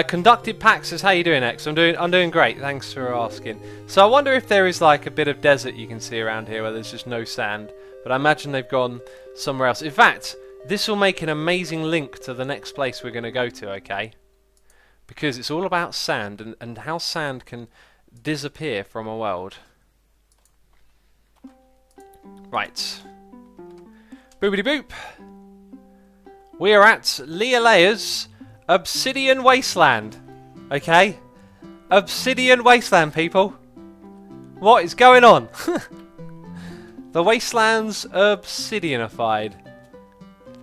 Conducted Pack says, how you doing, X? I'm doing great, thanks for asking. So I wonder if there is like a bit of desert you can see around here where there's just no sand, but I imagine they've gone somewhere else. In fact, this will make an amazing link to the next place we're going to go to, okay? Because it's all about sand and how sand can disappear from a world. Right. Boopity boop. We are at Leala's Obsidian Wasteland. Okay? Obsidian Wasteland, people. What is going on? The wasteland's obsidianified.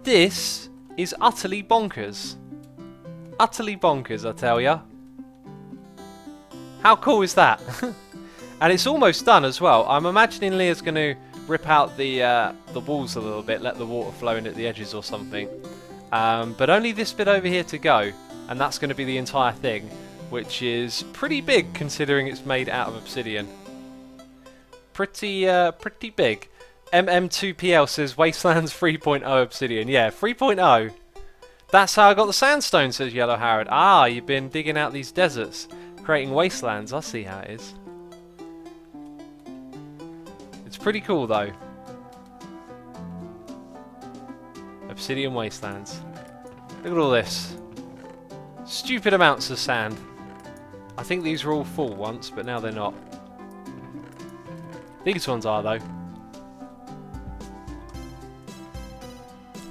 This is utterly bonkers. Utterly bonkers, I tell ya. How cool is that? And it's almost done as well. I'm imagining Leah's going to rip out the walls a little bit, let the water flow in at the edges or something. But only this bit over here to go, and that's going to be the entire thing, which is pretty big considering it's made out of obsidian. Pretty big. MM2PL says Wastelands 3.0 obsidian. Yeah, 3.0. That's how I got the sandstone, says Yellow Harrod. Ah, you've been digging out these deserts, creating wastelands. I see how it is. It's pretty cool, though. Obsidian wastelands. Look at all this. Stupid amounts of sand. I think these were all full once, but now they're not. These ones are, though.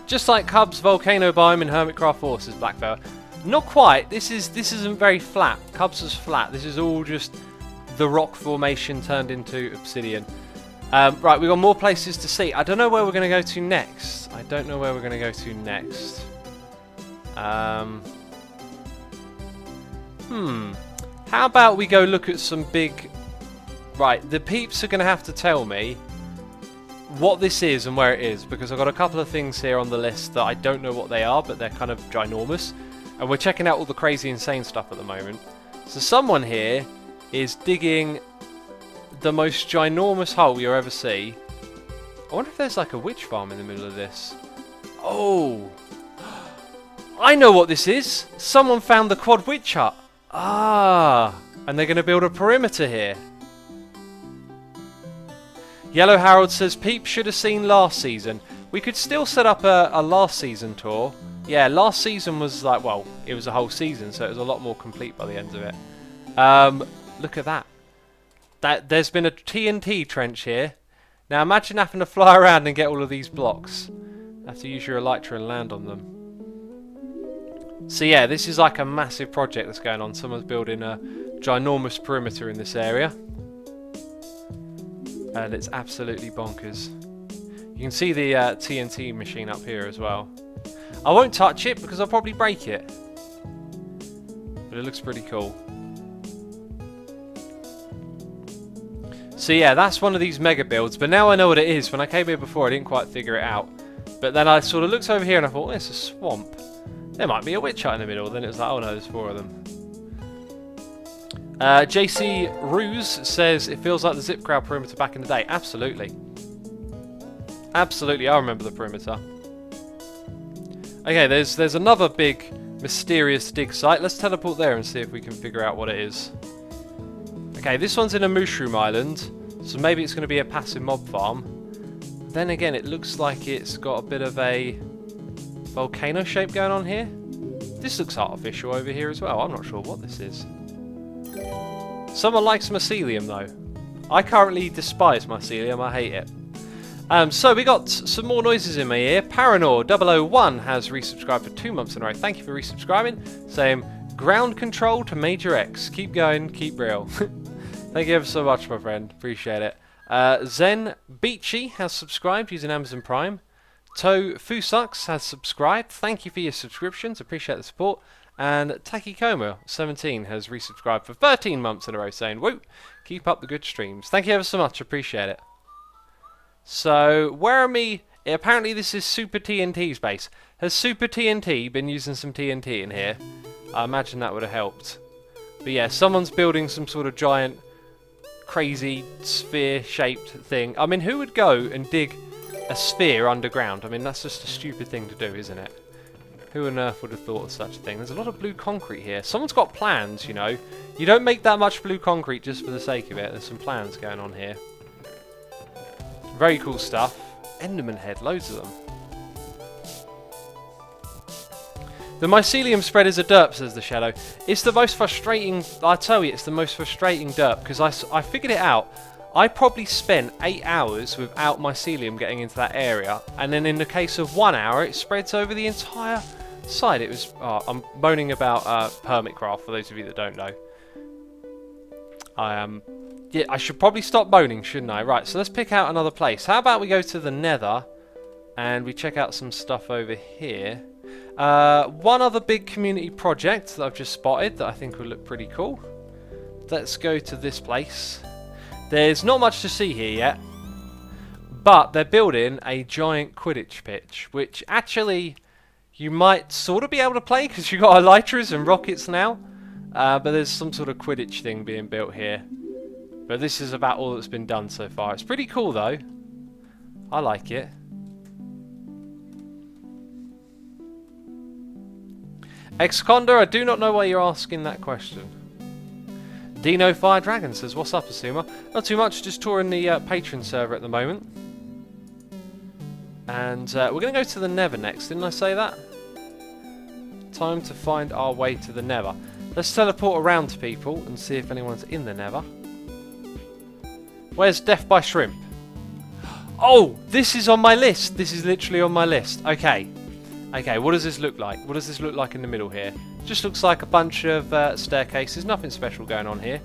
Just like Cub's volcano biome in Hermitcraft 4, says Blackfella. Not quite. This isn't very flat. Cub's is flat. This is all just the rock formation turned into obsidian. Right, we've got more places to see. I don't know where we're going to go to next. How about we go look at some big... Right, the peeps are going to have to tell me what this is and where it is, because I've got a couple of things here on the list that I don't know what they are, but they're kind of ginormous. And we're checking out all the crazy, insane stuff at the moment. So someone here is digging the most ginormous hole you'll ever see. I wonder if there's like a witch farm in the middle of this. Oh! I know what this is! Someone found the quad witch hut! Ah! And they're going to build a perimeter here. Yellow Harold says, Peep should have seen last season. We could still set up a last season tour. Yeah, last season was like, well, it was a whole season, so it was a lot more complete by the end of it. look at that. There's been a TNT trench here. Now imagine having to fly around and get all of these blocks. Have to use your elytra and land on them. So yeah, this is like a massive project that's going on. Someone's building a ginormous perimeter in this area. And it's absolutely bonkers. You can see the TNT machine up here as well. I won't touch it because I'll probably break it. But it looks pretty cool. So yeah, that's one of these mega builds. But now I know what it is. When I came here before, I didn't quite figure it out. But then I sort of looked over here and I thought, oh, it's a swamp. There might be a witch hut in the middle. Then it was like, oh no, there's 4 of them. JC Ruse says, it feels like the Zip Crowd perimeter back in the day. Absolutely. Absolutely, I remember the perimeter. Okay, there's another big mysterious dig site. Let's teleport there and see if we can figure out what it is. Okay, this one's in a mushroom island, so maybe it's going to be a passive mob farm. Then again, it looks like it's got a bit of a volcano shape going on here. This looks artificial over here as well. I'm not sure what this is. Someone likes mycelium though. I currently despise mycelium, I hate it. So we got some more noises in my ear. Paranor001 has resubscribed for 2 months in a row. Thank you for resubscribing. Saying, ground control to Major X. Keep going, keep real. Thank you ever so much, my friend. Appreciate it. Zen Beachy has subscribed using Amazon Prime. To Fusux has subscribed. Thank you for your subscriptions. Appreciate the support. And Takikoma17 has resubscribed for 13 months in a row, saying, woo, keep up the good streams. Thank you ever so much. Appreciate it. So, where are me? Apparently this is Super TNT's base. Has Super TNT been using some TNT in here? I imagine that would have helped. But yeah, someone's building some sort of giant, crazy, sphere-shaped thing. I mean, who would go and dig a sphere underground? I mean, that's just a stupid thing to do, isn't it? Who on earth would have thought of such a thing? There's a lot of blue concrete here. Someone's got plans, you know. You don't make that much blue concrete just for the sake of it. There's some plans going on here. Very cool stuff. Enderman head, loads of them. The mycelium spread is a derp, says the Shadow. It's the most frustrating, I tell you, it's the most frustrating derp, because I figured it out. I probably spent 8 hours without mycelium getting into that area, and then in the case of 1 hour, it spreads over the entire side. It was, I'm moaning about Permitcraft, for those of you that don't know. Yeah, I should probably stop moaning, shouldn't I? Right, so let's pick out another place. How about we go to the Nether, and we check out some stuff over here. One other big community project that I've just spotted that I think will look pretty cool. Let's go to this place. There's not much to see here yet, but they're building a giant Quidditch pitch, which actually you might sort of be able to play because you've got elytras and rockets now. But there's some sort of Quidditch thing being built here. But this is about all that's been done so far. It's pretty cool though. I like it. Ex-Condor, I do not know why you're asking that question. Dino Fire Dragon says, what's up, Asuma? Not too much, just touring the patron server at the moment. And we're going to go to the Nether next, didn't I say that? Time to find our way to the Nether. Let's teleport around to people and see if anyone's in the Nether. Where's Death by Shrimp? Oh, this is on my list. This is literally on my list. Okay. Okay, what does this look like? What does this look like in the middle here? Just looks like a bunch of staircases. Nothing special going on here.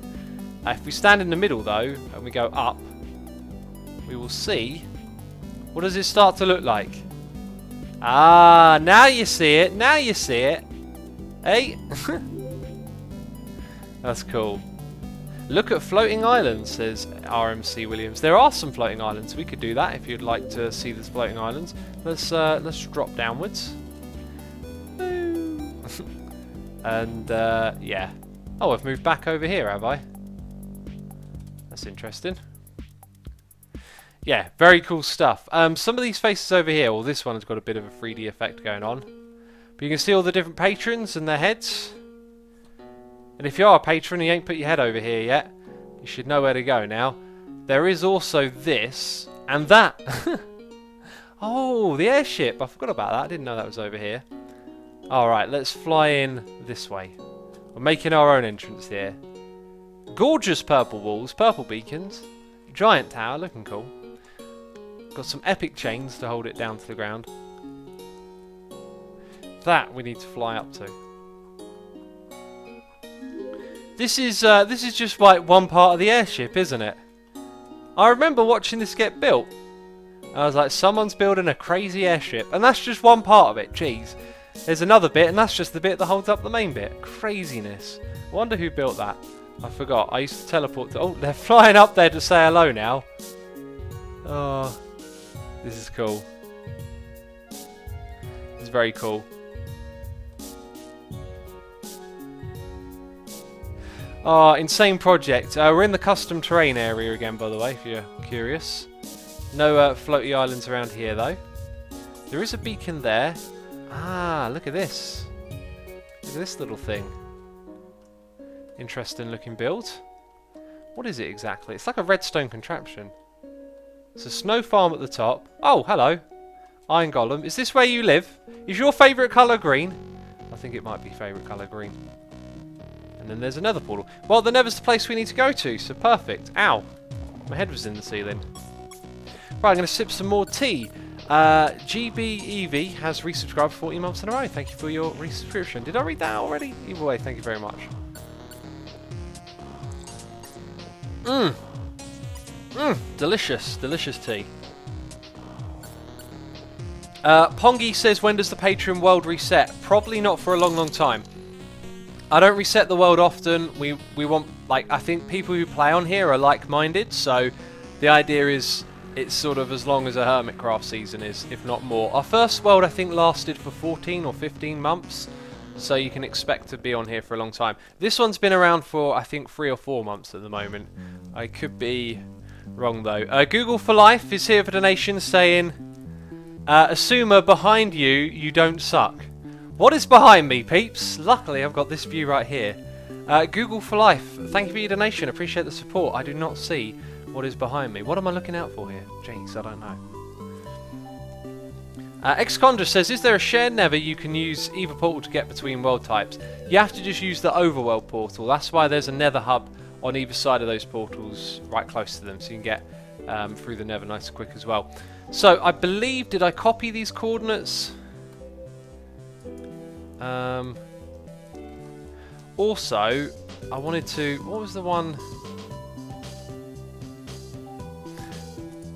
If we stand in the middle though, and we go up, we will see. What does it start to look like? Ah, now you see it. Now you see it. Hey? That's cool. Look at floating islands, says RMC Williams. There are some floating islands. We could do that if you'd like to see these floating islands. Let's drop downwards. And yeah. Oh, I've moved back over here, have I? That's interesting. Yeah, very cool stuff. Some of these faces over here, well, this one has got a bit of a 3D effect going on. But you can see all the different patrons and their heads. And if you are a patron and you ain't put your head over here yet, you should know where to go now. There is also this and that. Oh, the airship. I forgot about that. I didn't know that was over here. Alright, let's fly in this way. We're making our own entrance here. Gorgeous purple walls, purple beacons. Giant tower, looking cool. Got some epic chains to hold it down to the ground. That we need to fly up to. This is just like one part of the airship, isn't it? I remember watching this get built. I was like, someone's building a crazy airship, and that's just one part of it. Jeez, there's another bit, and that's just the bit that holds up the main bit. Craziness. I wonder who built that. I forgot. I used to teleport to... Oh, they're flying up there to say hello now. Oh, this is cool. It's very cool. Oh, insane project. We're in the custom terrain area again, by the way, if you're curious. No floaty islands around here, though. There is a beacon there. Ah, look at this. Look at this little thing. Interesting looking build. What is it exactly? It's like a redstone contraption. It's a snow farm at the top. Oh, hello. Iron Golem. Is this where you live? Is your favourite colour green? I think it might be favourite colour green. And then there's another portal. Well, the Nether's the place we need to go to, so perfect. Ow. My head was in the ceiling. Right, I'm going to sip some more tea. GBEV has resubscribed for 40 months in a row. Thank you for your resubscription. Did I read that already? Either way, thank you very much. Delicious. Delicious tea. Pongy says, when does the Patreon world reset? Probably not for a long, long time. I don't reset the world often. We want, like, I think people who play on here are like-minded, so the idea is it's sort of as long as a Hermitcraft season is, if not more. Our first world, I think, lasted for 14 or 15 months, so you can expect to be on here for a long time. This one's been around for, I think, 3 or 4 months at the moment. I could be wrong, though. Google for Life is here for donations, saying, Assumer, behind you, you don't suck. What is behind me, peeps? Luckily, I've got this view right here. Google for Life, thank you for your donation. Appreciate the support. I do not see what is behind me. What am I looking out for here? Jeez, I don't know. Excondra says, is there a shared nether you can use either portal to get between world types? You have to just use the overworld portal. That's why there's a nether hub on either side of those portals, right close to them, so you can get through the nether nice and quick as well. So, I believe, did I copy these coordinates? Also, I wanted to... What was the one...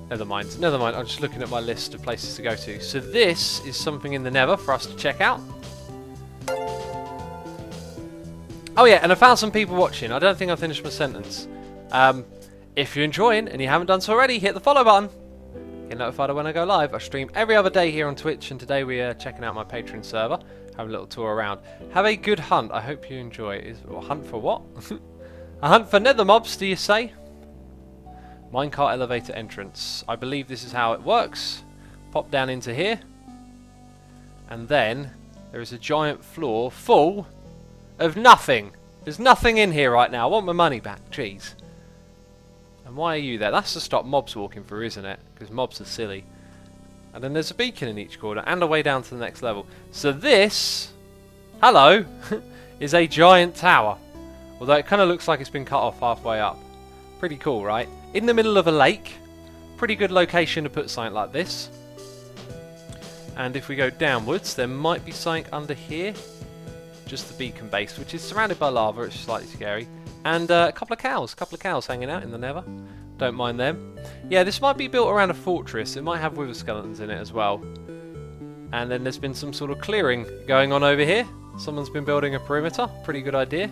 Never mind. I'm just looking at my list of places to go to. So this is something in the Nether for us to check out. Oh yeah, and 1,000 people watching. I don't think I finished my sentence. If you're enjoying and you haven't done so already, hit the follow button. Get notified of when I go live. I stream every other day here on Twitch, and today we are checking out my Patreon server. Have a little tour around. Have a good hunt. I hope you enjoy it. Hunt for what? A hunt for nether mobs, do you say? Minecart elevator entrance. I believe this is how it works. Pop down into here. And then there is a giant floor full of nothing. There's nothing in here right now. I want my money back. Jeez. And why are you there? That's to stop mobs walking through, isn't it? Because mobs are silly. And then there's a beacon in each corner and a way down to the next level. So this, hello, is a giant tower. Although it kind of looks like it's been cut off halfway up. Pretty cool, right? In the middle of a lake. Pretty good location to put something like this. And if we go downwards, there might be something under here. Just the beacon base, which is surrounded by lava. It's slightly scary. And a couple of cows hanging out in the nether. Don't mind them. Yeah, this might be built around a fortress. It might have wither skeletons in it as well. And then there's been some sort of clearing going on over here. Someone's been building a perimeter. Pretty good idea.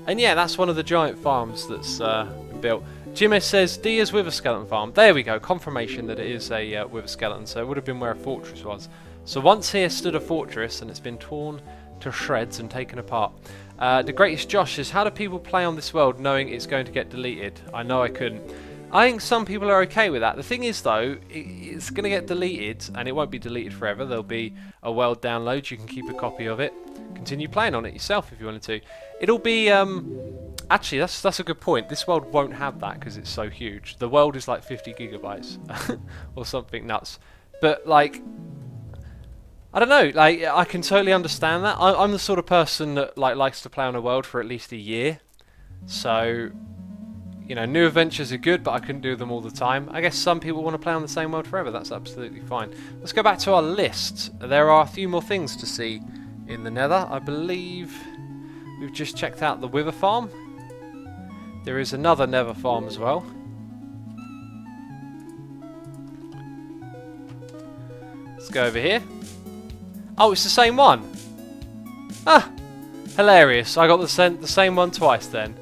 And yeah, that's one of the giant farms that's been built. Jimmy says, Dia's wither skeleton farm. There we go. Confirmation that it is a wither skeleton. So it would have been where a fortress was. So once here stood a fortress, and it's been torn to shreds and taken apart. The greatest Josh says, how do people play on this world knowing it's going to get deleted? I know I couldn't. I think some people are okay with that. The thing is, though, it's going to get deleted, and it won't be deleted forever. There'll be a world download. You can keep a copy of it. Continue playing on it yourself if you wanted to. It'll be... Actually, that's a good point. This world won't have that because it's so huge. The world is like 50 gigabytes or something nuts. But, like... I don't know, like, I can totally understand that. I'm the sort of person that likes to play on a world for at least a year. So, you know, new adventures are good, but I couldn't do them all the time. I guess some people want to play on the same world forever. That's absolutely fine. Let's go back to our list. There are a few more things to see in the Nether. I believe we've just checked out the Wither Farm. There is another Nether farm as well. Let's go over here. Oh, it's the same one. Ah, hilarious. I got the same one twice then.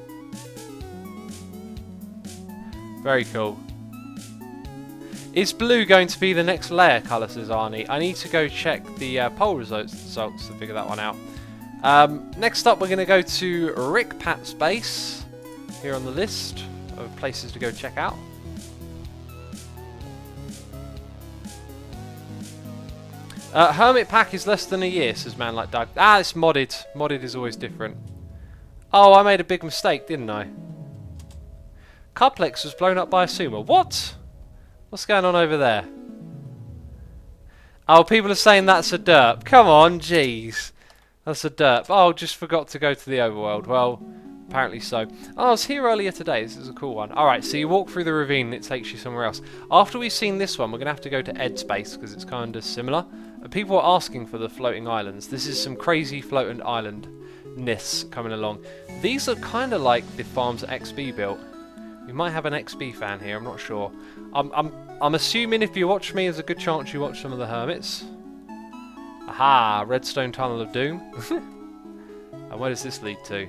Very cool. Is blue going to be the next layer colour, says Arnie? I need to go check the poll results to figure that one out. Next up, we're going to go to Rick Pat's base, here on the list of places to go check out. Hermit pack is less than a year, says Man Like Doug. Ah, it's modded. Modded is always different. Oh, I made a big mistake, didn't I? Cuplex was blown up by a sumo. What? What's going on over there? Oh, people are saying that's a derp. Come on, jeez. That's a derp. Oh, just forgot to go to the overworld. Well, apparently so. Oh, I was here earlier today. This is a cool one. Alright, so you walk through the ravine and it takes you somewhere else. After we've seen this one, we're going to have to go to Ed's base because it's kind of similar. People are asking for the floating islands. This is some crazy floating island-ness coming along. These are kind of like the farms that XB built. We might have an XB fan here, I'm not sure. I'm assuming if you watch me, there's a good chance you watch some of the hermits. Aha, Redstone Tunnel of Doom. And where does this lead to?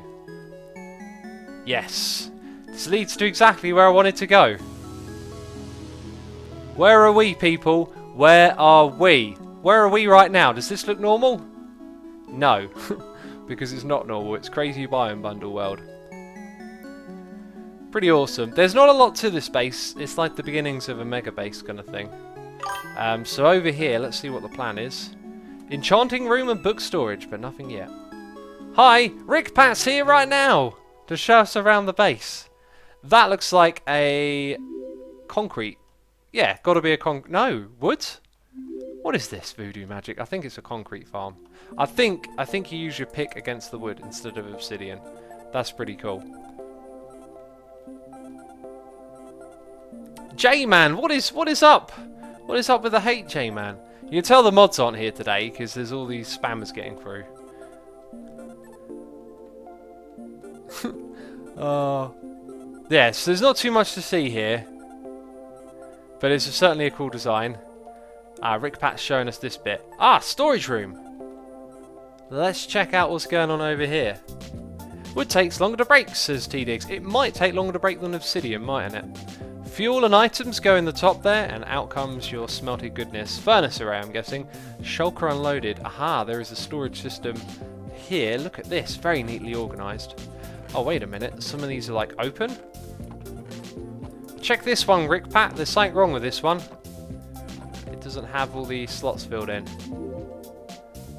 Yes, this leads to exactly where I wanted to go. Where are we, people? Where are we? Where are we right now? Does this look normal? No, because it's not normal. It's crazy biome bundle world. Pretty awesome. There's not a lot to this base. It's like the beginnings of a mega base kind of thing. So over here, let's see what the plan is. Enchanting room and book storage, but nothing yet. Hi, Rick Pat's here right now to show us around the base. That looks like a concrete. Yeah, got to be a no, wood? What is this voodoo magic? I think it's a concrete farm. I think you use your pick against the wood instead of obsidian. That's pretty cool. J-Man, what is up? What is up with the hate, J-Man? You can tell the mods aren't here today because there's all these spammers getting through. Yeah, so there's not too much to see here, but it's certainly a cool design. Rick Pat's showing us this bit. Storage room. Let's check out what's going on over here. Wood takes longer to break, says T-Diggs. It might take longer to break than obsidian, mightn't it? Fuel and items go in the top there, and out comes your smelted goodness. Furnace array, I'm guessing. Shulker unloaded. Aha, there is a storage system here. Look at this, very neatly organised. Oh, wait a minute, some of these are like open? Check this one, Rick Pat, there's something wrong with this one. It doesn't have all the slots filled in.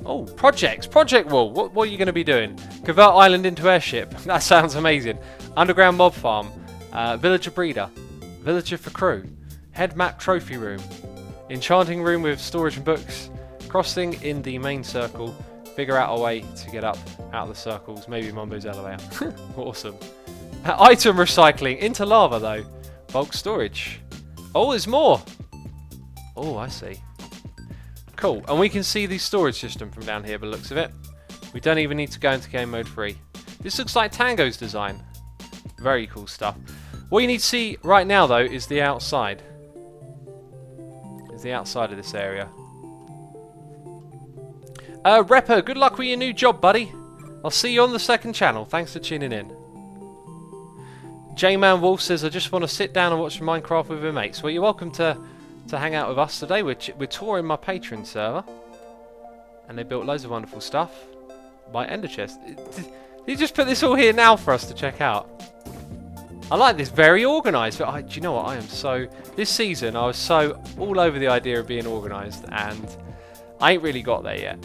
Oh, projects, project wall, what are you going to be doing? Convert island into airship, that sounds amazing. Underground mob farm, villager breeder. Villager for crew. Head map trophy room. Enchanting room with storage and books. Crossing in the main circle. Figure out a way to get up out of the circles. Maybe Mumbo's elevator. Awesome. Item recycling. Into lava though. Bulk storage. Oh, there's more. Oh, I see. Cool. And we can see the storage system from down here by the looks of it. We don't even need to go into game mode 3. This looks like Tango's design. Very cool stuff. What you need to see right now, though, is the outside. Is the outside of this area. Repper, good luck with your new job, buddy. I'll see you on the second channel. Thanks for tuning in. J-Man Wolf says, I just want to sit down and watch Minecraft with my mates. Well, you're welcome to hang out with us today. We're touring my patron server. And they built loads of wonderful stuff. My ender chest. They just put this all here now for us to check out. I like this, very organised, but do you know what, I am so... This season, I was so all over the idea of being organised, and I ain't really got there yet.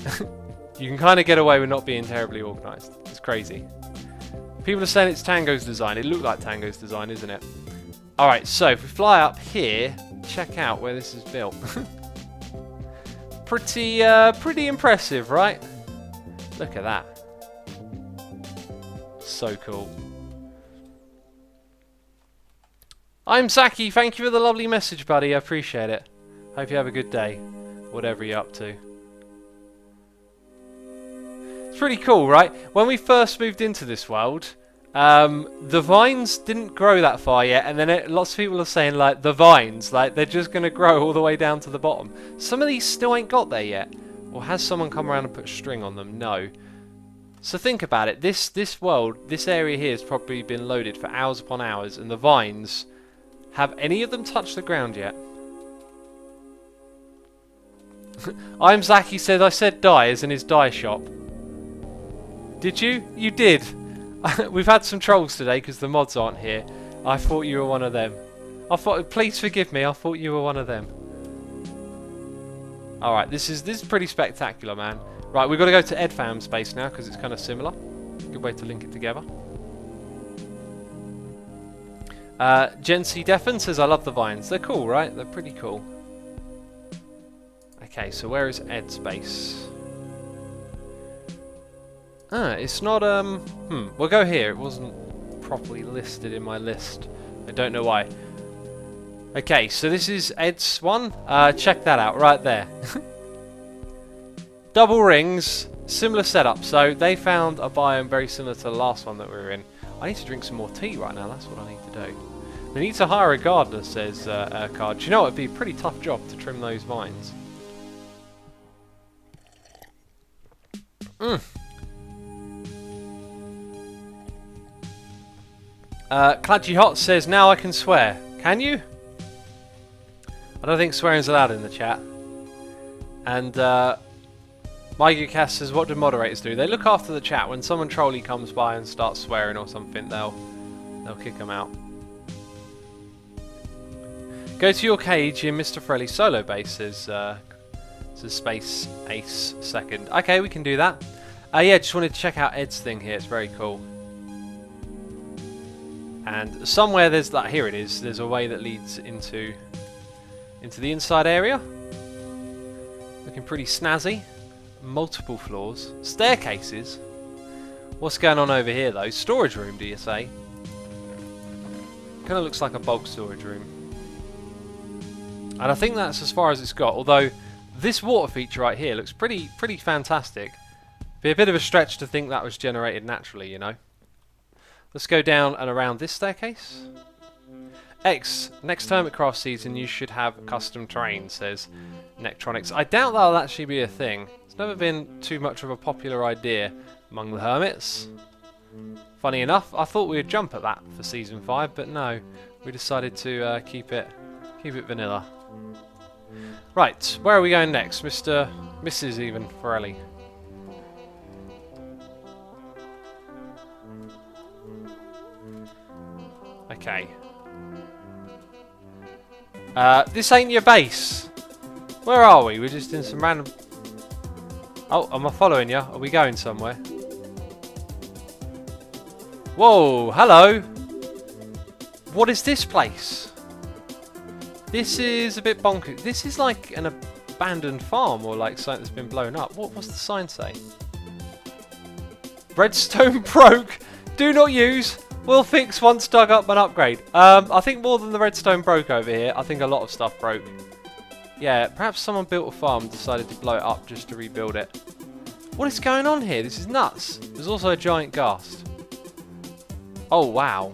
You can kind of get away with not being terribly organised. It's crazy. People are saying it's Tango's design. It looked like Tango's design, isn't it? Alright, so if we fly up here, check out where this is built. Pretty impressive, right? Look at that. So cool. I'm Zaki. Thank you for the lovely message, buddy. I appreciate it. Hope you have a good day, whatever you're up to. It's pretty cool, right? When we first moved into this world, the vines didn't grow that far yet, and then lots of people are saying, like, the vines, like, they're just going to grow all the way down to the bottom. Some of these still ain't got there yet. Or has someone come around and put string on them? No. So think about it. This world, this area here has probably been loaded for hours upon hours, and the vines... Have any of them touched the ground yet? I'm Zaki said I said die as in his dye shop. Did you? You did. We've had some trolls today because the mods aren't here. I thought you were one of them. I thought, please forgive me, I thought you were one of them. Alright, this is pretty spectacular, man. Right, we've got to go to EdFam space now because it's kind of similar. Good way to link it together. Jency Deffen says, I love the vines. They're cool, right? They're pretty cool. Okay, so where is Ed space? Ah, it's not, we'll go here. It wasn't properly listed in my list. I don't know why. Okay, so this is Ed's one. Check that out, right there. Double rings, similar setup. So they found a biome very similar to the last one that we were in. I need to drink some more tea right now, that's what I need to do. They need to hire a gardener, says Card. Do you know it'd be a pretty tough job to trim those vines? Cladgy Hot says, now I can swear. Can you? I don't think swearing's allowed in the chat. And MyGuCast says, what do moderators do? They look after the chat. When someone trolly comes by and starts swearing or something, they'll kick them out. Go to your cage in Mr. Frelly's solo base, says Space Ace Second. Okay, we can do that. Yeah, just wanted to check out Ed's thing here. It's very cool. And somewhere there's that. Here it is. There's a way that leads into the inside area. Looking pretty snazzy. Multiple floors. Staircases. What's going on over here though? Storage room, do you say? Kind of looks like a bulk storage room. And I think that's as far as it's got. Although this water feature right here looks pretty fantastic. Be a bit of a stretch to think that was generated naturally, you know. Let's go down and around this staircase. X, next Hermitcraft season you should have custom terrain, says Nectronics. I doubt that'll actually be a thing. It's never been too much of a popular idea among the hermits. Funny enough, I thought we'd jump at that for season 5, but no, we decided to keep it vanilla. Right, where are we going next, Mrs. even Forelli? Okay. This ain't your base. Where are we? We're just in some random... Oh, am I following you? Are we going somewhere? Whoa, hello. What is this place? This is a bit bonkers. This is like an abandoned farm or like something that's been blown up. What's the sign say? Redstone broke. Do not use. We'll fix once dug up and upgrade. I think more than the redstone broke over here. I think a lot of stuff broke. Yeah, perhaps someone built a farm and decided to blow it up just to rebuild it. What is going on here? This is nuts. There's also a giant ghast. Oh, wow.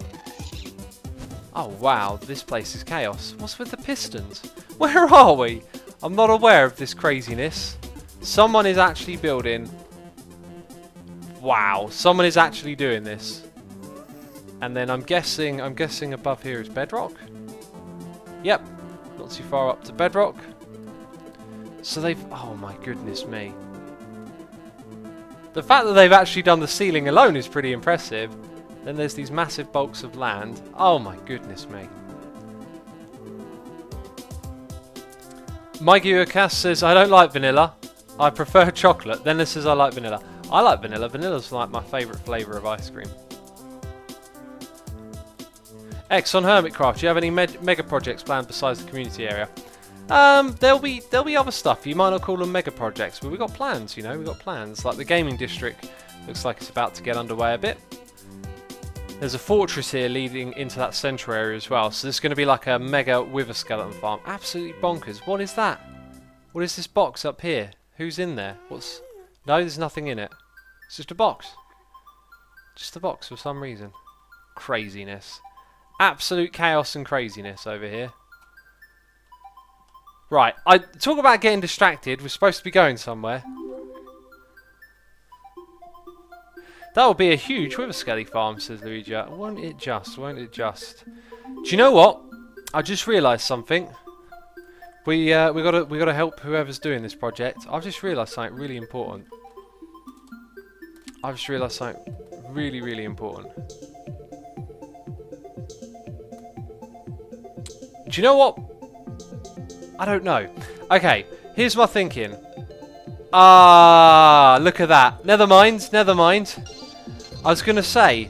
Oh, wow. This place is chaos. What's with the pistons? Where are we? I'm not aware of this craziness. Someone is actually building... Wow. Someone is actually doing this. And then I'm guessing above here is bedrock. Yep, not too far up to bedrock. So they've... Oh my goodness me. The fact that they've actually done the ceiling alone is pretty impressive. Then there's these massive bulks of land. Oh my goodness me. Mikey Ucas says, I don't like vanilla. I prefer chocolate. Then this says I like vanilla. I like vanilla. Vanilla's like my favourite flavour of ice cream. X on Hermitcraft, do you have any mega projects planned besides the community area? There'll be other stuff. You might not call them mega projects, but we've got plans, you know, we've got plans. Like the gaming district looks like it's about to get underway a bit. There's a fortress here leading into that central area as well. So there's going to be like a mega wither skeleton farm. Absolutely bonkers. What is that? What is this box up here? Who's in there? What's... No, there's nothing in it. It's just a box. Just a box for some reason. Craziness. Absolute chaos and craziness over here. Right, I talk about getting distracted. We're supposed to be going somewhere. That would be a huge wither skelly farm, says Luigi. Won't it just? Won't it just? Do you know what? I just realised something. We gotta help whoever's doing this project. I've just realised something really important. I've just realised something really, really important. Do you know what? I don't know. Okay, here's my thinking. Ah, look at that. Never mind, never mind. I was going to say,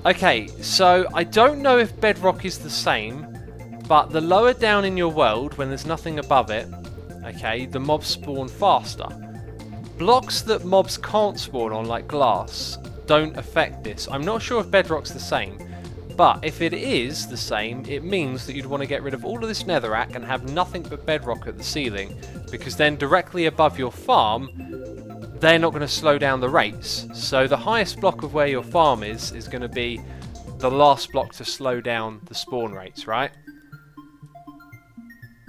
okay, so I don't know if bedrock is the same, but the lower down in your world, when there's nothing above it, okay, the mobs spawn faster. Blocks that mobs can't spawn on, like glass, don't affect this. I'm not sure if bedrock's the same, but if it is the same, it means that you'd want to get rid of all of this netherrack and have nothing but bedrock at the ceiling, because then directly above your farm, they're not going to slow down the rates. So the highest block of where your farm is going to be the last block to slow down the spawn rates, right?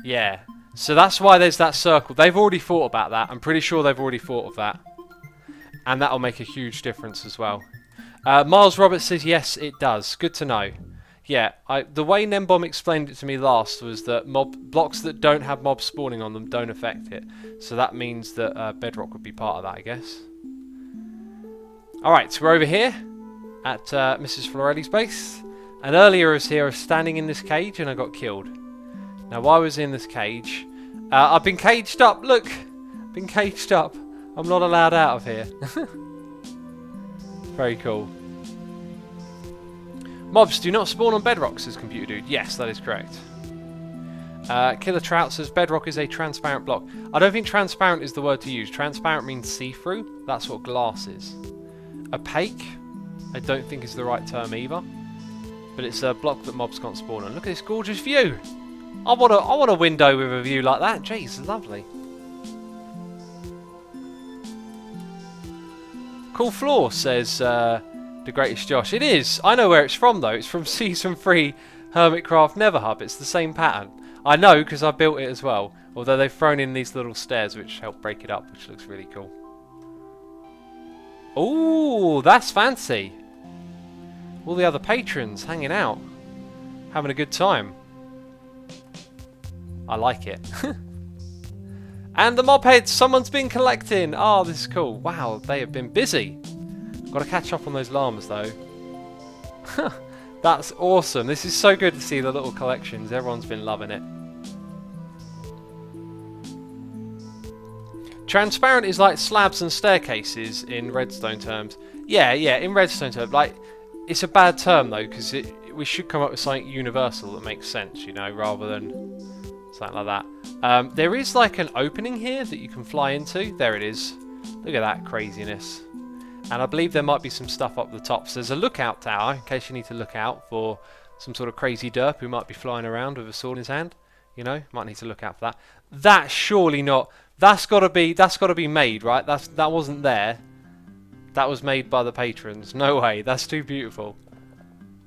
Yeah. So that's why there's that circle. They've already thought about that. I'm pretty sure they've already thought of that. And that'll make a huge difference as well. Miles Roberts says, yes, it does. Good to know. Yeah, the way Nembomb explained it to me last was that blocks that don't have mobs spawning on them don't affect it. So that means that bedrock would be part of that, I guess. Alright, so we're over here at Mrs. Florelli's base. And earlier I was here, I was standing in this cage and I got killed. Now while I was in this cage, I've been caged up, look! Been caged up. I'm not allowed out of here. Very cool. Mobs do not spawn on bedrock, says Computer Dude. Yes, that is correct. Killer Trout says bedrock is a transparent block. I don't think transparent is the word to use. Transparent means see-through. That's what glass is. Opaque, I don't think is the right term either. But it's a block that mobs can't spawn on. Look at this gorgeous view. I want a window with a view like that. Jeez, lovely. Cool floor, says the greatest Josh. It is. I know where it's from though. It's from Season 3 Hermitcraft Neverhub. It's the same pattern. I know because I built it as well. Although they've thrown in these little stairs which help break it up, which looks really cool. Ooh, that's fancy. All the other patrons hanging out. Having a good time. I like it. And the mob heads, someone's been collecting. Oh, this is cool. Wow, they have been busy. Got to catch up on those llamas though. That's awesome. This is so good to see the little collections. Everyone's been loving it. Transparent is like slabs and staircases in Redstone terms. Yeah, in Redstone terms. Like, it's a bad term though, because we should come up with something universal that makes sense, you know, rather than something like that. There is like an opening here that you can fly into. There it is. Look at that craziness. And I believe there might be some stuff up the top. So there's a lookout tower in case you need to look out for some sort of crazy derp who might be flying around with a sword in his hand. You know, might need to look out for that. That's surely not. That's got to be made, right? That wasn't there. That was made by the patrons. No way. That's too beautiful.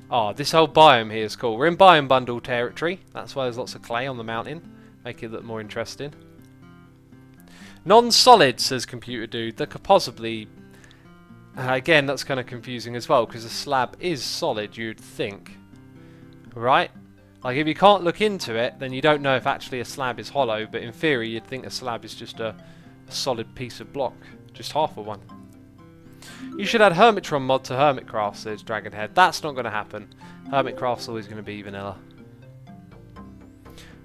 Oh, this whole biome here is cool. We're in biome bundle territory. That's why there's lots of clay on the mountain. Make it look more interesting. Non-solid, says Computer Dude. That could possibly... again, that's kind of confusing as well, because a slab is solid, you'd think. Right? Like, if you can't look into it, then you don't know if actually a slab is hollow, but in theory, you'd think a slab is just a solid piece of block. Just half of one. You should add Hermitron mod to Hermitcraft, says Dragonhead. That's not going to happen. Hermitcraft's always going to be vanilla.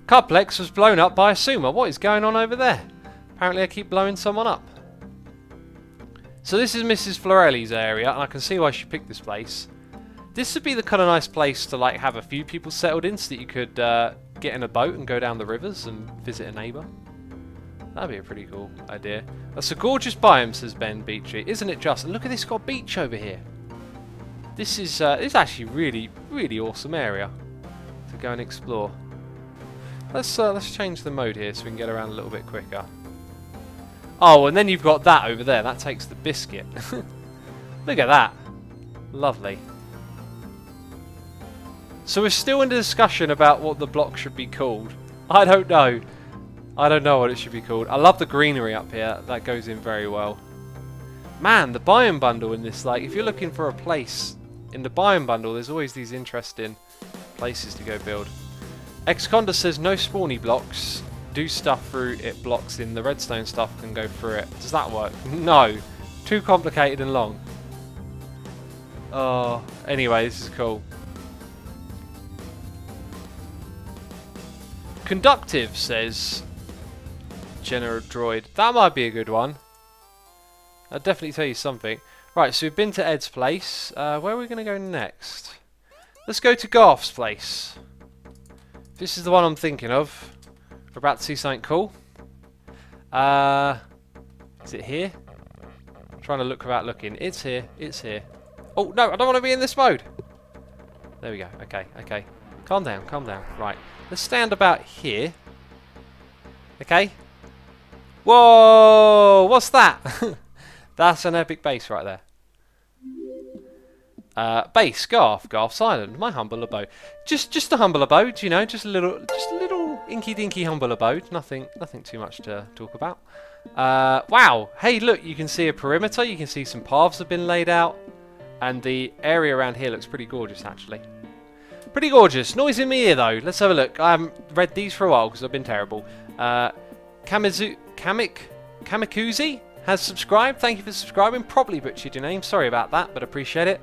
Cuplex was blown up by a sumo. What is going on over there? Apparently I keep blowing someone up. So this is Mrs. Florelli's area, and I can see why she picked this place. This would be the kind of nice place to like have a few people settled in so that you could get in a boat and go down the rivers and visit a neighbour. That'd be a pretty cool idea. That's a gorgeous biome, says Ben Beachy. Isn't it just? And look at this, got a beach over here. This is actually really awesome area to go and explore. Let's change the mode here so we can get around a little bit quicker. Oh, and then you've got that over there. That takes the biscuit. Look at that. Lovely. So we're still in discussion about what the block should be called. I don't know. I don't know what it should be called. I love the greenery up here. That goes in very well. Man, the biome bundle in this, like, if you're looking for a place in the biome bundle, there's always these interesting places to go build. Exconda says no spawny blocks. Do stuff through it blocks in the redstone stuff can go through it. Does that work? No. Too complicated and long. Oh, anyway, this is cool. Conductive says General Droid. That might be a good one. I'll definitely tell you something. Right, so we've been to Ed's place. Where are we going to go next? Let's go to Garf's place. This is the one I'm thinking of. We're about to see something cool. Is it here? I'm trying to look without looking. It's here. It's here. Oh, no, I don't want to be in this mode. There we go. Okay, okay. Calm down, calm down. Right, let's stand about here. Okay. Whoa! What's that? That's an epic base right there. Base, Garf's Island, my humble abode. Just a humble abode, you know, just a little inky dinky humble abode. Nothing too much to talk about. Wow, hey look, you can see a perimeter, you can see some paths have been laid out, and the area around here looks pretty gorgeous actually. Pretty gorgeous. Noise in my ear though. Let's have a look. I haven't read these for a while because I've been terrible. Kamikuzi has subscribed. Thank you for subscribing. Probably butchered your name. Sorry about that, but appreciate it.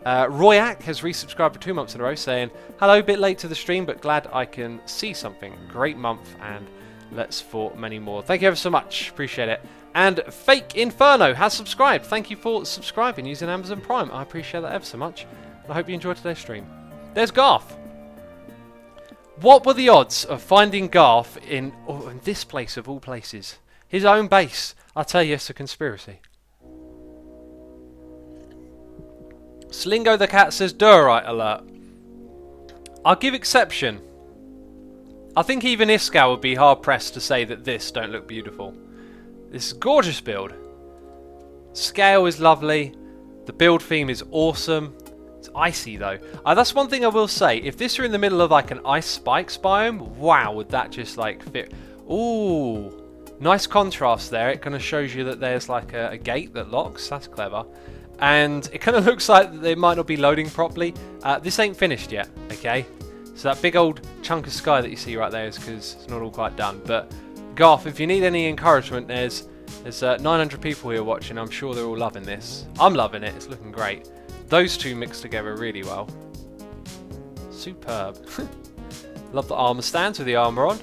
Royak has resubscribed for 2 months in a row saying, hello, bit late to the stream, but glad I can see something. Great month, and let's for many more. Thank you ever so much. Appreciate it. And Fake Inferno has subscribed. Thank you for subscribing using Amazon Prime. I appreciate that ever so much. I hope you enjoyed today's stream. There's Garf. What were the odds of finding Garf in this place of all places? His own base. I tell you, it's a conspiracy. Slingo the Cat says, Durite alert. I'll give exception. I think even Iskal would be hard pressed to say that this don't look beautiful. This is a gorgeous build. Scale is lovely. The build theme is awesome. It's icy though. That's one thing I will say. If this were in the middle of like an ice spikes biome, wow, would that just like fit? Ooh, nice contrast there. It kind of shows you that there's like a gate that locks. That's clever. And it kind of looks like they might not be loading properly. This ain't finished yet, okay? So that big old chunk of sky that you see right there is because it's not all quite done. But Garf, if you need any encouragement, there's 900 people here watching. I'm sure they're all loving this. I'm loving it. It's looking great. Those two mixed together really well. Superb. Love the armor stands with the armor on.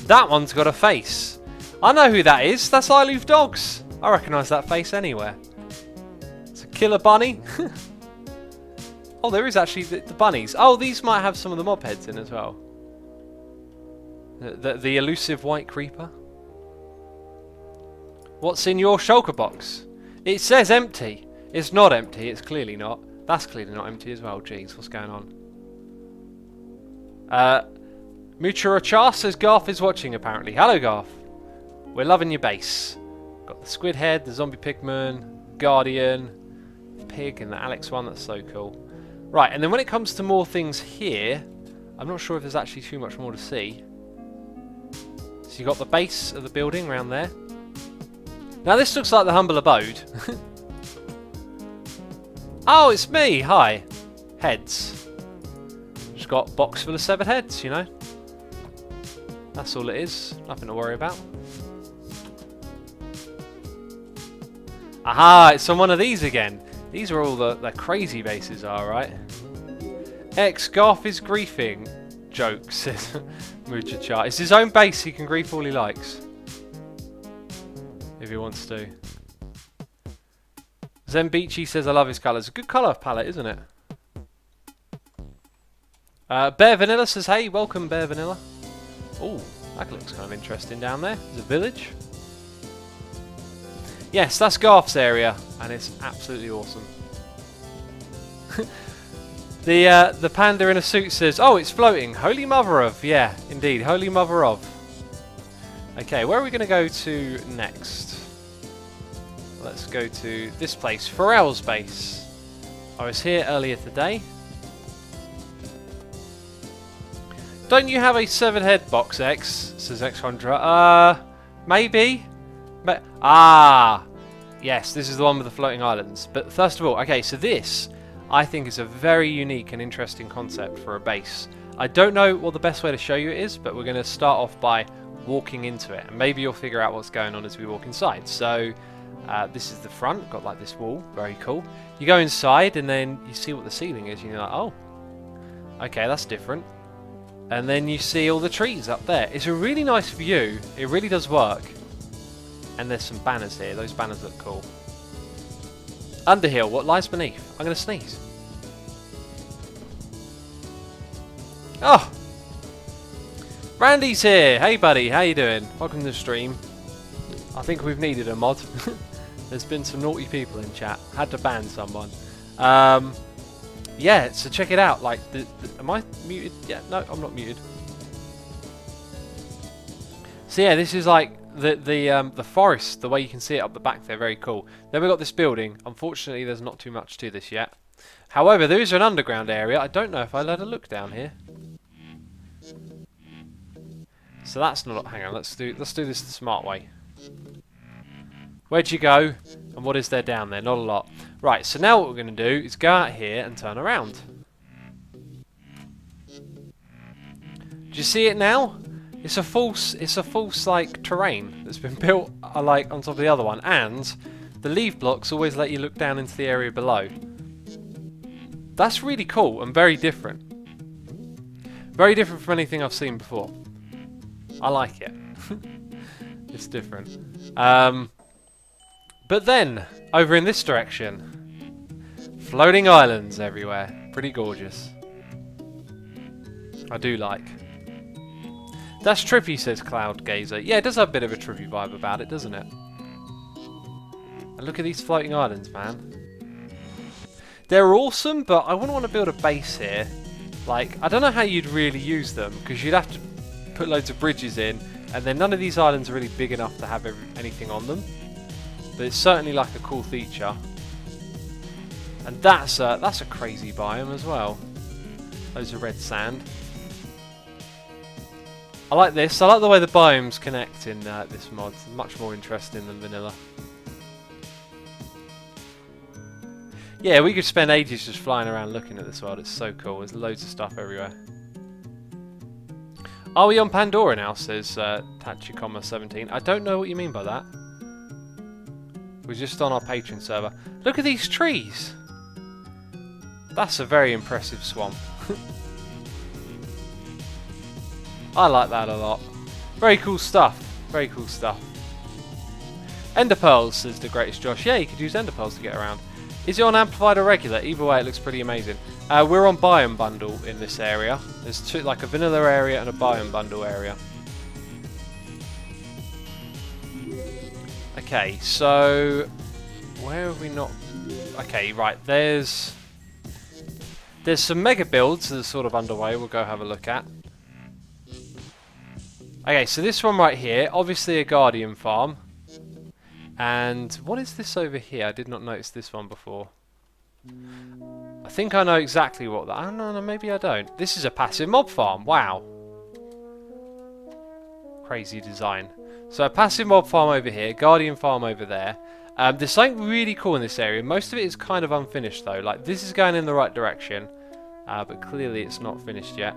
That one's got a face. I know who that is. That's I Love Dogs. I recognise that face anywhere. It's a killer bunny. Oh, there is actually the bunnies. Oh, these might have some of the mob heads in as well. The elusive white creeper. What's in your shulker box? It says empty. It's not empty. It's clearly not. That's clearly not empty as well. Jeez, what's going on? Muchurachar says Garf is watching apparently. Hello, Garf. We're loving your base. Got the squid head, the zombie pigman, guardian, pig, and the Alex one. That's so cool. Right, and then when it comes to more things here, I'm not sure if there's actually too much more to see. So you got the base of the building around there. Now this looks like the humble abode. Oh, it's me. Hi. Heads. Just got a box full of severed heads, you know. That's all it is. Nothing to worry about. Aha, it's on one of these again. These are all the crazy bases are, right? Garf is griefing. Joke, says Muchachar. It's his own base, he can grief all he likes. If he wants to. Zembichi says, I love his colours. A good colour palette, isn't it? Bear Vanilla says, hey, welcome Bear Vanilla. Oh, that looks kind of interesting down there. There's a village. Yes, that's Garf's area, and it's absolutely awesome. The panda in a suit says, "Oh, it's floating. Holy Mother of." Yeah, indeed. Holy Mother of. Okay, where are we going to go to next? Let's go to this place, Pharrell's base. I was here earlier today. Don't you have a 7-head box, X? Says X100. Maybe? Yes, this is the one with the floating islands. But first of all, okay, so this, I think, is a very unique and interesting concept for a base. I don't know what the best way to show you it is, but we're going to start off by walking into it. And maybe you'll figure out what's going on as we walk inside. So, this is the front, got like this wall, very cool. You go inside and then you see what the ceiling is, and you're like, oh, okay, that's different. And then you see all the trees up there. It's a really nice view. It really does work. And there's some banners here. Those banners look cool. Underhill, what lies beneath? I'm going to sneeze. Oh! Randy's here. Hey, buddy. How you doing? Welcome to the stream. I think we've needed a mod. There's been some naughty people in chat. Had to ban someone. Yeah, so check it out. Like, am I muted? Yeah, no, I'm not muted. So yeah, this is like the forest. The way you can see it up the back there, very cool. Then we got this building. Unfortunately, there's not too much to this yet. However, there is an underground area. I don't know if I let a look down here. So that's not. Hang on, let's do this the smart way. Where'd you go? And what is there down there? Not a lot. Right, so now what we're going to do is go out here and turn around. Do you see it now? It's a false like terrain that's been built like on top of the other one, and the leave blocks always let you look down into the area below. That's really cool and very different. Very different from anything I've seen before. I like it. It's different. But then, over in this direction, floating islands everywhere. Pretty gorgeous. I do like. That's trippy, says Cloud Gazer. Yeah, it does have a bit of a trippy vibe about it, doesn't it? And look at these floating islands, man. They're awesome, but I wouldn't want to build a base here. Like, I don't know how you'd really use them, because you'd have to put loads of bridges in, and then none of these islands are really big enough to have anything on them. But it's certainly like a cool feature. And that's a crazy biome as well. Those are red sand. I like this. I like the way the biomes connect in this mod. It's much more interesting than vanilla. Yeah, we could spend ages just flying around looking at this world. It's so cool. There's loads of stuff everywhere. Are we on Pandora now, says Tachikoma17. I don't know what you mean by that. We're just on our patron server. Look at these trees! That's a very impressive swamp. I like that a lot. Very cool stuff. Very cool stuff. Ender pearls, says the greatest Josh. Yeah, you could use ender pearls to get around. Is it on amplified or regular? Either way, it looks pretty amazing. We're on biome bundle in this area. There's two, like a vanilla area and a biome bundle area. Okay, so where have we not? Okay, right. There's some mega builds that are sort of underway. We'll go have a look at. Okay, so this one right here, obviously a guardian farm. And what is this over here? I did not notice this one before. I think I know exactly what that... Oh, no, maybe I don't. This is a passive mob farm. Wow. Crazy design. So a passive mob farm over here, guardian farm over there. There's something really cool in this area. Most of it is kind of unfinished though. Like this is going in the right direction, but clearly it's not finished yet.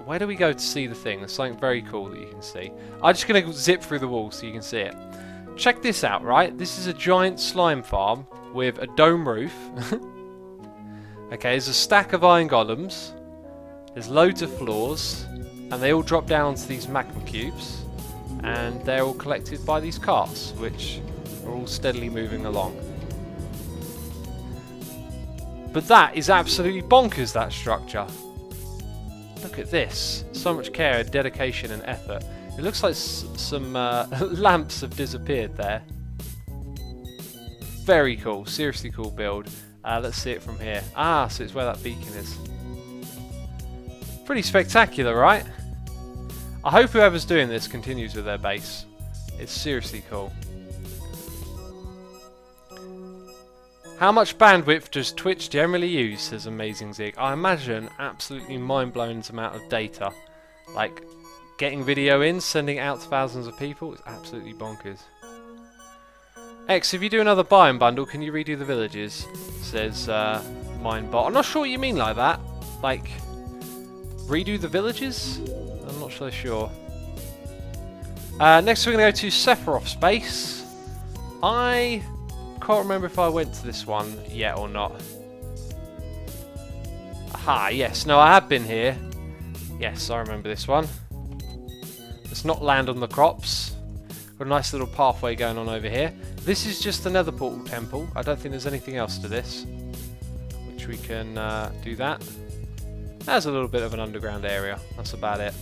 Where do we go to see the thing? There's something very cool that you can see. I'm just going to zip through the wall so you can see it. Check this out, right? This is a giant slime farm with a dome roof. Okay, there's a stack of iron golems. There's loads of floors. And they all drop down onto these magma cubes. And they're all collected by these carts, which are all steadily moving along. But that is absolutely bonkers, that structure. Look at this. So much care, dedication and effort. It looks like some lamps have disappeared there. Very cool. Seriously cool build. Let's see it from here. Ah, so it's where that beacon is. Pretty spectacular, right? I hope whoever's doing this continues with their base. It's seriously cool. How much bandwidth does Twitch generally use, says Amazing Zig? I imagine absolutely mind-blowing amount of data. Like, getting video in, sending it out to thousands of people, is absolutely bonkers. X, if you do another biome bundle, can you redo the villages? Says Minebot. I'm not sure what you mean like that. Like, redo the villages? I'm not so sure. Next we're going to go to Sephiroth's base. I can't remember if I went to this one yet or not. Aha, yes. No, I have been here. Yes, I remember this one. Let's not land on the crops. Got a nice little pathway going on over here. This is just the Nether Portal Temple. I don't think there's anything else to this. Which we can do that. There's a little bit of an underground area. That's about it.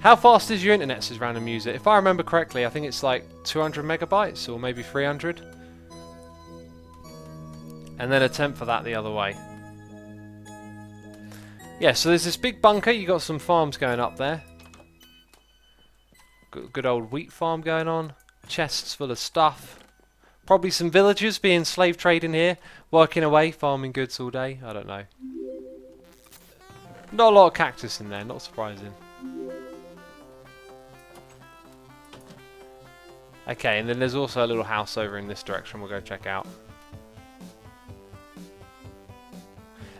How fast is your internet, says Random User? If I remember correctly, I think it's like 200 megabytes or maybe 300. And then a tenth for that the other way. Yeah, so there's this big bunker. You got some farms going up there. Good old wheat farm going on. Chests full of stuff. Probably some villagers being slave trading here. Working away, farming goods all day. I don't know. Not a lot of cactus in there, not surprising. Okay, and then there's also a little house over in this direction we'll go check out.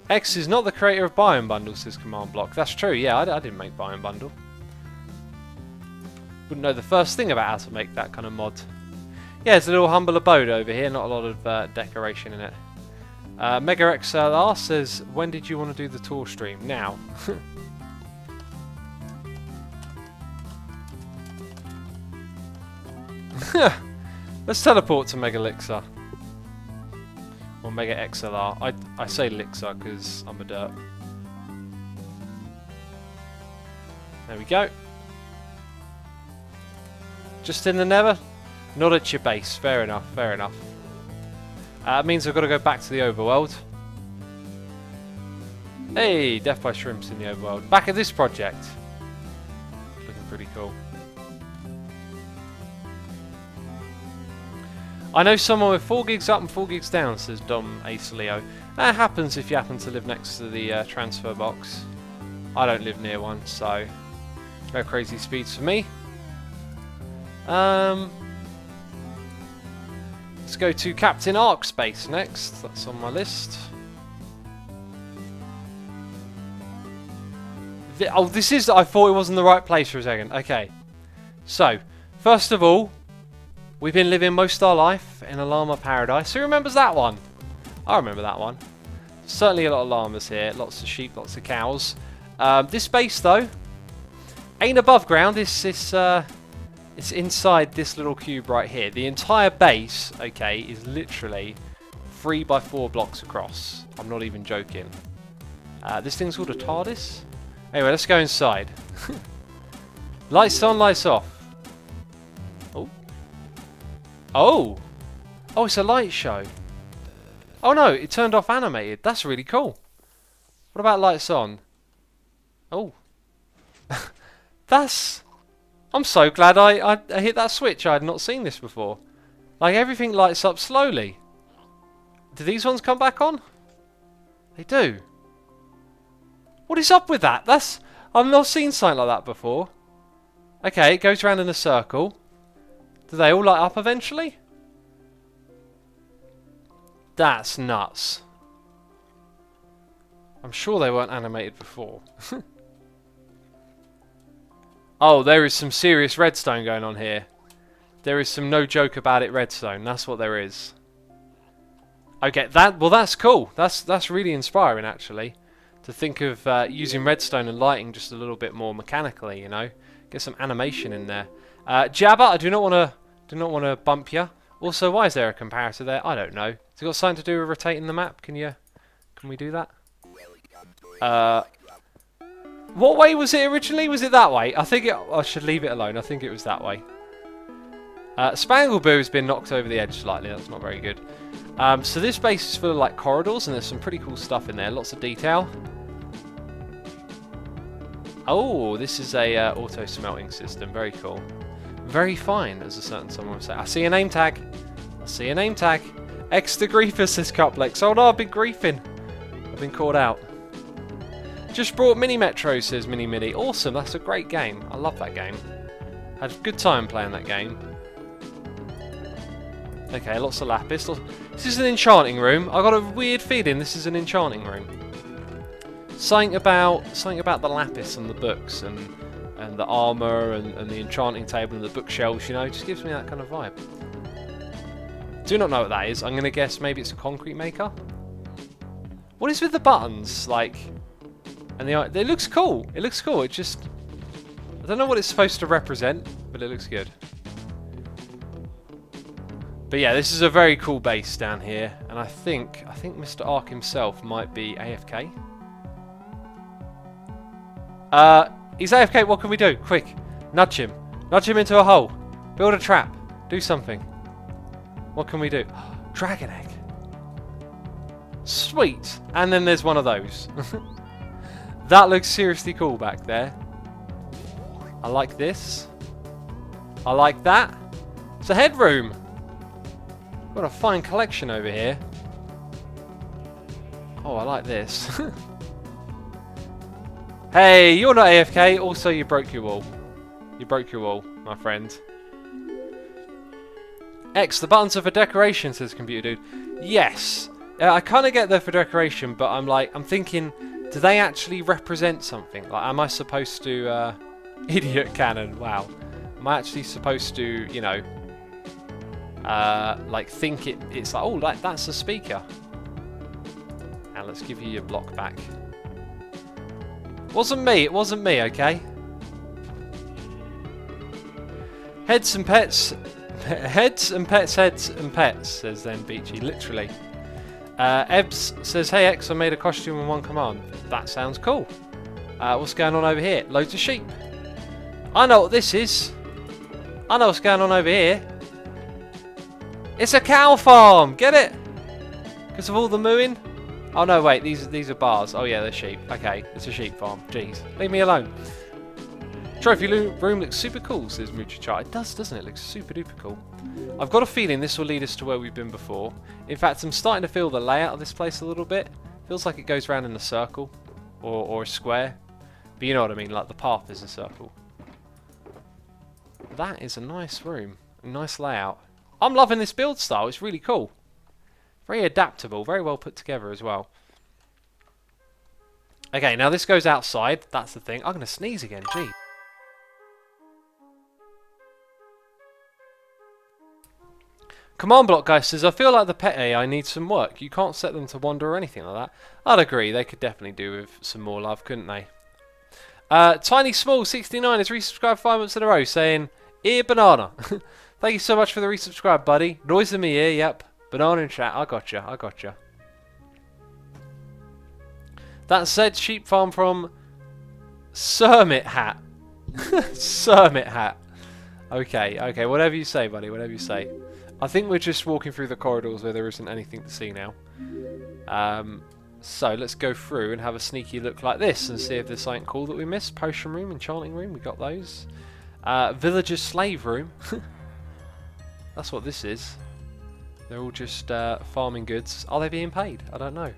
X is not the creator of Biome Bundle, says Command Block. That's true, yeah, I didn't make Biome Bundle. Wouldn't know the first thing about how to make that kind of mod. Yeah, it's a little humble abode over here, not a lot of decoration in it. Mega XLR says, when did you want to do the tour stream? Now. Let's teleport to Mega Lixer. Or Mega XLR. I say Lixer because I'm a derp. There we go. Just in the Nether? Not at your base. Fair enough, fair enough. It means I've got to go back to the overworld. Hey, Death by Shrimps in the overworld. Back at this project. Looking pretty cool. I know someone with 4 gigs up and 4 gigs down, says Dom Acelio. That happens if you happen to live next to the transfer box. I don't live near one, so no crazy speeds for me. Let's go to Captain Ark's base next. That's on my list. Oh, this is... I thought it wasn't the right place for a second. Okay. So, first of all, we've been living most of our life in a llama paradise. Who remembers that one? I remember that one. Certainly a lot of llamas here. Lots of sheep, lots of cows. This base, though, ain't above ground. It's inside this little cube right here. The entire base, okay, is literally 3 by 4 blocks across. I'm not even joking. This thing's called a TARDIS. Anyway, let's go inside. Lights on, lights off. Oh. Oh! Oh, it's a light show. Oh no, it turned off animated. That's really cool. What about lights on? Oh. That's... I'm so glad I hit that switch. I had not seen this before. Like, everything lights up slowly. Do these ones come back on? They do. What is up with that? I've not seen something like that before. Okay, it goes around in a circle. Do they all light up eventually? That's nuts. I'm sure they weren't animated before. Oh, there is some serious redstone going on here. There is some no joke about it redstone. That's what there is. Okay, that's cool. That's really inspiring, actually, to think of using redstone and lighting just a little bit more mechanically. You know, get some animation in there. Jabba, I do not want to bump you. Also, why is there a comparator there? I don't know. Has it got something to do with rotating the map? Can we do that? What way was it originally? Was it that way? I think I should leave it alone. I think it was that way. Spangleboo has been knocked over the edge slightly. That's not very good. So this base is full of like corridors, and there's some pretty cool stuff in there. Lots of detail. Oh, this is a auto smelting system. Very cool. Very fine, as a certain someone would say. I see a name tag. I see a name tag. Extra griefer, says Cuplex. Oh no, I've been griefing. I've been caught out. Just brought Mini Metro, says Mini Mini. Awesome, that's a great game. I love that game. Had a good time playing that game. Okay, lots of lapis. This is an enchanting room. I got a weird feeling this is an enchanting room. Something about the lapis and the books and the armor and the enchanting table and the bookshelves, you know, just gives me that kind of vibe. Do not know what that is. I'm going to guess maybe it's a concrete maker. What is with the buttons? Like, and it looks cool. It looks cool. It just, I don't know what it's supposed to represent, but it looks good. But yeah, this is a very cool base down here, and I think Mr. Ark himself might be AFK. He's AFK. What can we do? Quick, nudge him. Nudge him into a hole. Build a trap. Do something. What can we do? Dragon egg. Sweet. And then there's one of those. That looks seriously cool back there. I like this. I like that. It's a headroom. Got a fine collection over here. Oh, I like this. Hey, you're not AFK. Also, you broke your wall. You broke your wall, my friend. X, the buttons are for decoration, says Computer Dude. Yes. I kind of get there for decoration, but I'm thinking, do they actually represent something? Like, am I supposed to, idiot cannon, wow. Am I actually supposed to, you know, like think it's like, oh, that's a speaker. And let's give you your block back. Wasn't me, it wasn't me, okay? Heads and pets, heads and pets, heads and pets, says then Beachy, literally. Ebbs says, hey X, I made a costume in one command. That sounds cool. What's going on over here? Loads of sheep. I know what this is. I know what's going on over here. It's a cow farm! Get it? Because of all the mooing? Oh no, wait, these are bars. Oh yeah, they're sheep. Okay, it's a sheep farm. Jeez, leave me alone. Trophy room looks super cool, says Muchachar. It does, doesn't it? It looks super duper cool. I've got a feeling this will lead us to where we've been before. In fact, I'm starting to feel the layout of this place a little bit. Feels like it goes around in a circle or a square. But you know what I mean, like the path is a circle. That is a nice room. A nice layout. I'm loving this build style. It's really cool. Very adaptable. Very well put together as well. Okay, now this goes outside. That's the thing. I'm going to sneeze again. Gee. Command block guy says, I feel like the pet AI needs some work. You can't set them to wander or anything like that. I'd agree. They could definitely do with some more love, couldn't they? Tiny Small 69 has resubscribed 5 months in a row saying, ear banana. Thank you so much for the resubscribe, buddy. Noise in my ear, yep. Banana in chat, I gotcha, I gotcha. That said, sheep farm from Sermit Hat. Sermit Hat. Okay, okay, whatever you say, buddy, whatever you say. I think we're just walking through the corridors where there isn't anything to see now. So let's go through and have a sneaky look like this and see if there's something cool that we missed. Potion room, enchanting room, we got those. Villager's slave room. That's what this is. They're all just farming goods. Are they being paid? I don't know.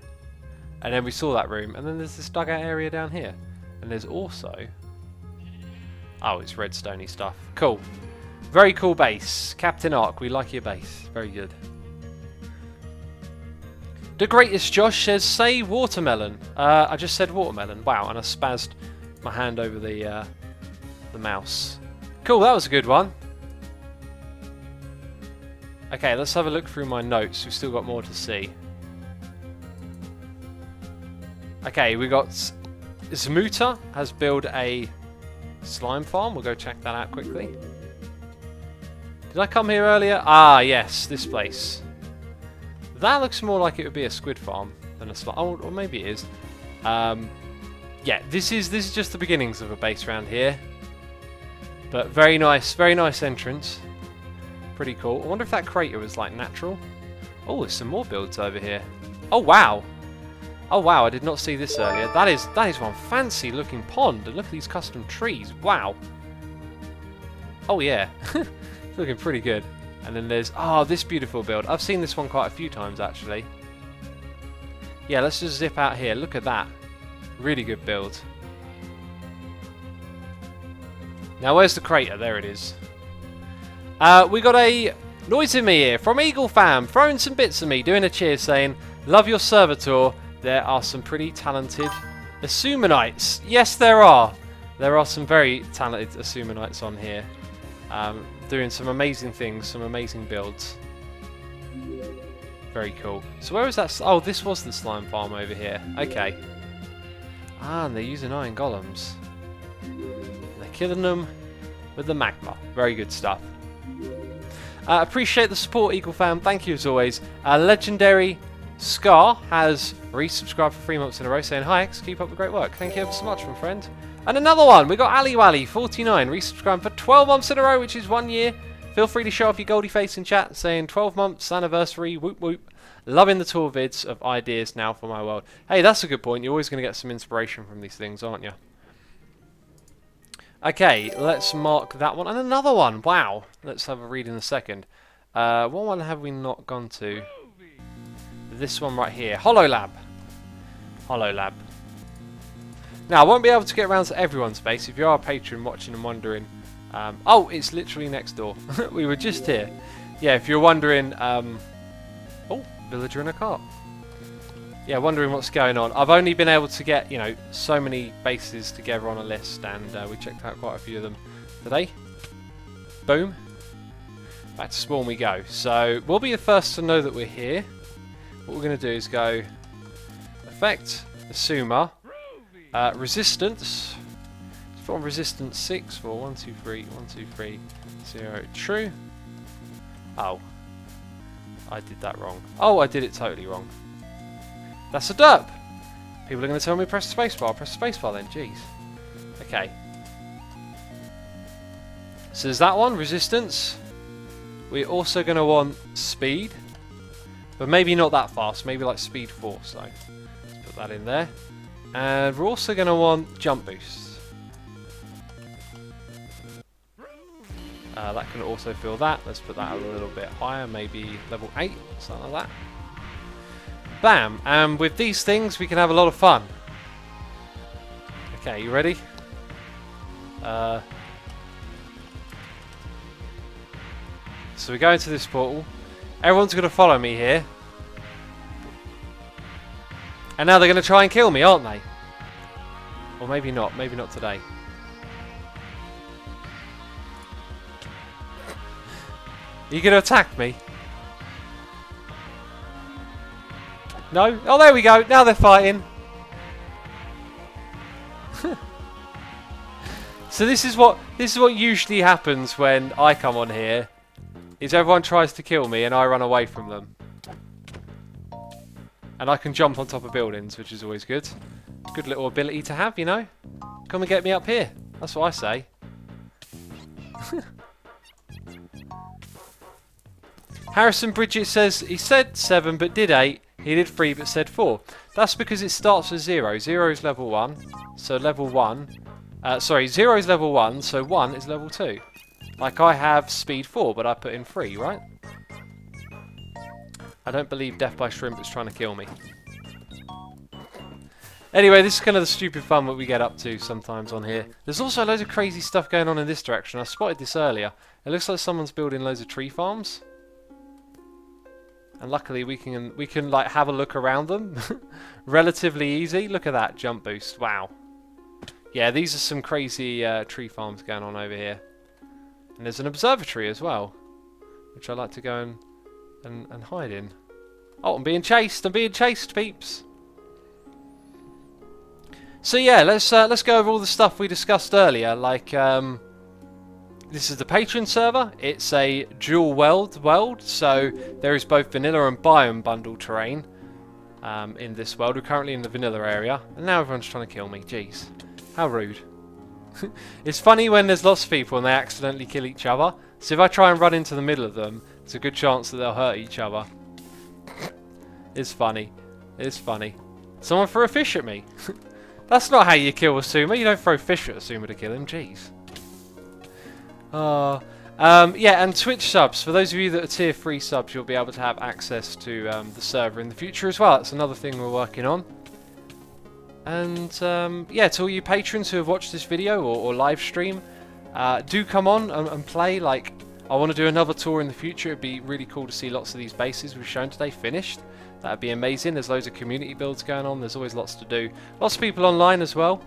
And then we saw that room. And then there's this dugout area down here. And there's also... oh, it's redstone-y stuff. Cool. Very cool base. Captain Ark, we like your base. Very good. The greatest Josh says, say watermelon. I just said watermelon. Wow, and I spazzed my hand over the mouse. Cool, that was a good one. Okay, let's have a look through my notes. We've still got more to see. Okay, we got Zmuta has built a slime farm. We'll go check that out quickly. Did I come here earlier? Ah, yes, this place. That looks more like it would be a squid farm than a slime. Oh, or maybe it is. Yeah, this is just the beginnings of a base around here. But very nice entrance. Pretty cool. I wonder if that crater was like natural. Oh, there's some more builds over here. Oh wow! Oh wow! I did not see this earlier. That is one fancy looking pond. And look at these custom trees. Wow! Oh yeah, looking pretty good. And then there's this beautiful build. I've seen this one quite a few times actually. Yeah, let's just zip out here. Look at that. Really good build. Now where's the crater? There it is. We got a noise in me here from Eagle Fam, throwing some bits at me, doing a cheer saying, love your servitor. There are some pretty talented Assumanites. Yes, there are. There are some very talented Assumanites on here. Doing some amazing things, some amazing builds. Very cool. So where was that? Oh, this was the slime farm over here. Okay. And they're using iron golems. They're killing them with the magma. Very good stuff. Appreciate the support, Eagle Fam. Thank you as always. Legendary Scar has resubscribed for 3 months in a row, saying hi X, keep up the great work. Thank you ever so much, my friend. And another one, we got Ali Wally 49 resubscribed for 12 months in a row, which is 1 year. Feel free to show off your goldie face in chat, saying 12 months anniversary, whoop whoop. Loving the tour vids of ideas now for my world. Hey, that's a good point. You're always going to get some inspiration from these things, aren't you? Okay, let's mark that one. And another one. Wow. Let's have a read in a second. What one have we not gone to? This one right here. HoloLab. HoloLab. Now, I won't be able to get around to everyone's base. If you are a patron watching and wondering... oh, it's literally next door. We were just here. Yeah, if you're wondering... oh, villager in a cart. Yeah, wondering what's going on. I've only been able to get, you know, so many bases together on a list, and we checked out quite a few of them today. Boom. Back to spawn we go. So, we'll be the first to know that we're here. What we're going to do is go effect, assumer, resistance. Let's put on resistance 6 for 1, 2, 3, 1, 2, 3, 0, true. Oh. I did that wrong. Oh, I did it totally wrong. That's a derp! People are going to tell me press the spacebar. I'll press the spacebar then, jeez. Okay. So there's that one, resistance. We're also going to want speed. But maybe not that fast, maybe like speed 4, so let's put that in there. And we're also going to want jump boost. That can also fill that. Let's put that a little bit higher, maybe level 8, something like that. Bam! And with these things we can have a lot of fun. Okay, you ready? So we go into this portal. Everyone's going to follow me here. And now they're going to try and kill me, aren't they? Or maybe not. Maybe not today. Are you going to attack me? No? Oh, there we go. Now they're fighting. So this is what usually happens when I come on here. Is everyone tries to kill me and I run away from them. And I can jump on top of buildings, which is always good. Good little ability to have, you know. Come and get me up here. That's what I say. Harrison Bridget says he said 7 but did 8. He did 3 but said 4. That's because it starts with 0. 0 is level 1. So level 1. Sorry, 0 is level 1. So 1 is level 2. Like I have speed 4 but I put in 3, right? I don't believe Death by Shrimp is trying to kill me. Anyway, this is kind of the stupid fun that we get up to sometimes on here. There's also loads of crazy stuff going on in this direction. I spotted this earlier. It looks like someone's building loads of tree farms. And luckily we can like have a look around them. Relatively easy. Look at that jump boost. Wow. Yeah, these are some crazy tree farms going on over here. And there's an observatory as well, which I like to go and hide in. Oh, I'm being chased. I'm being chased, peeps. So yeah, let's go over all the stuff we discussed earlier. Like this is the patron server. It's a dual world, so there is both vanilla and biome bundle terrain in this world. We're currently in the vanilla area, and now everyone's trying to kill me. Jeez, how rude. It's funny when there's lots of people and they accidentally kill each other. So if I try and run into the middle of them, it's a good chance that they'll hurt each other. It's funny. It's funny. Someone threw a fish at me. That's not how you kill a sumo. You don't throw fish at a sumo to kill him. Jeez. Yeah, and Twitch subs. For those of you that are tier 3 subs, you'll be able to have access to the server in the future as well. That's another thing we're working on. And yeah, to all you patrons who have watched this video or live stream, do come on and play. Like, I want to do another tour in the future. It'd be really cool to see lots of these bases we've shown today finished. That'd be amazing. There's loads of community builds going on. There's always lots to do. Lots of people online as well.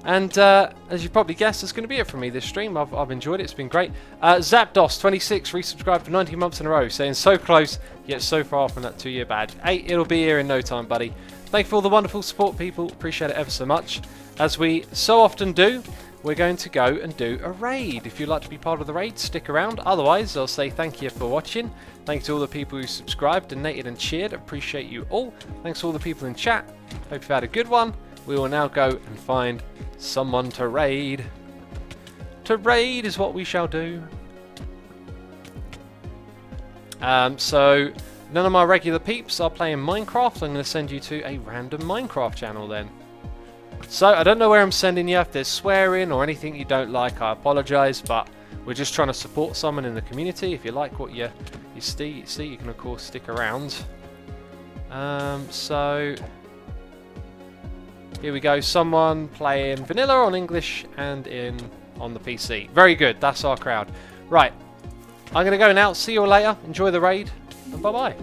And as you probably guessed, that's going to be it from me this stream. I've enjoyed it. It's been great. Zapdos26 resubscribed for 19 months in a row, saying so close yet so far from that 2-year badge. Hey, it'll be here in no time, buddy. Thank you for all the wonderful support, people. Appreciate it ever so much. As we so often do, we're going to go and do a raid. If you'd like to be part of the raid, stick around. Otherwise, I'll say thank you for watching. Thanks to all the people who subscribed, donated and cheered. Appreciate you all. Thanks to all the people in chat. Hope you've had a good one. We will now go and find someone to raid. To raid is what we shall do. So, none of my regular peeps are playing Minecraft. I'm going to send you to a random Minecraft channel then. So, I don't know where I'm sending you. If there's swearing or anything you don't like, I apologise, but we're just trying to support someone in the community. If you like what you see, you can of course stick around. So, here we go. Someone playing vanilla on English and on the PC. Very good. That's our crowd. Right. I'm going to go now. See you all later. Enjoy the raid. And bye-bye.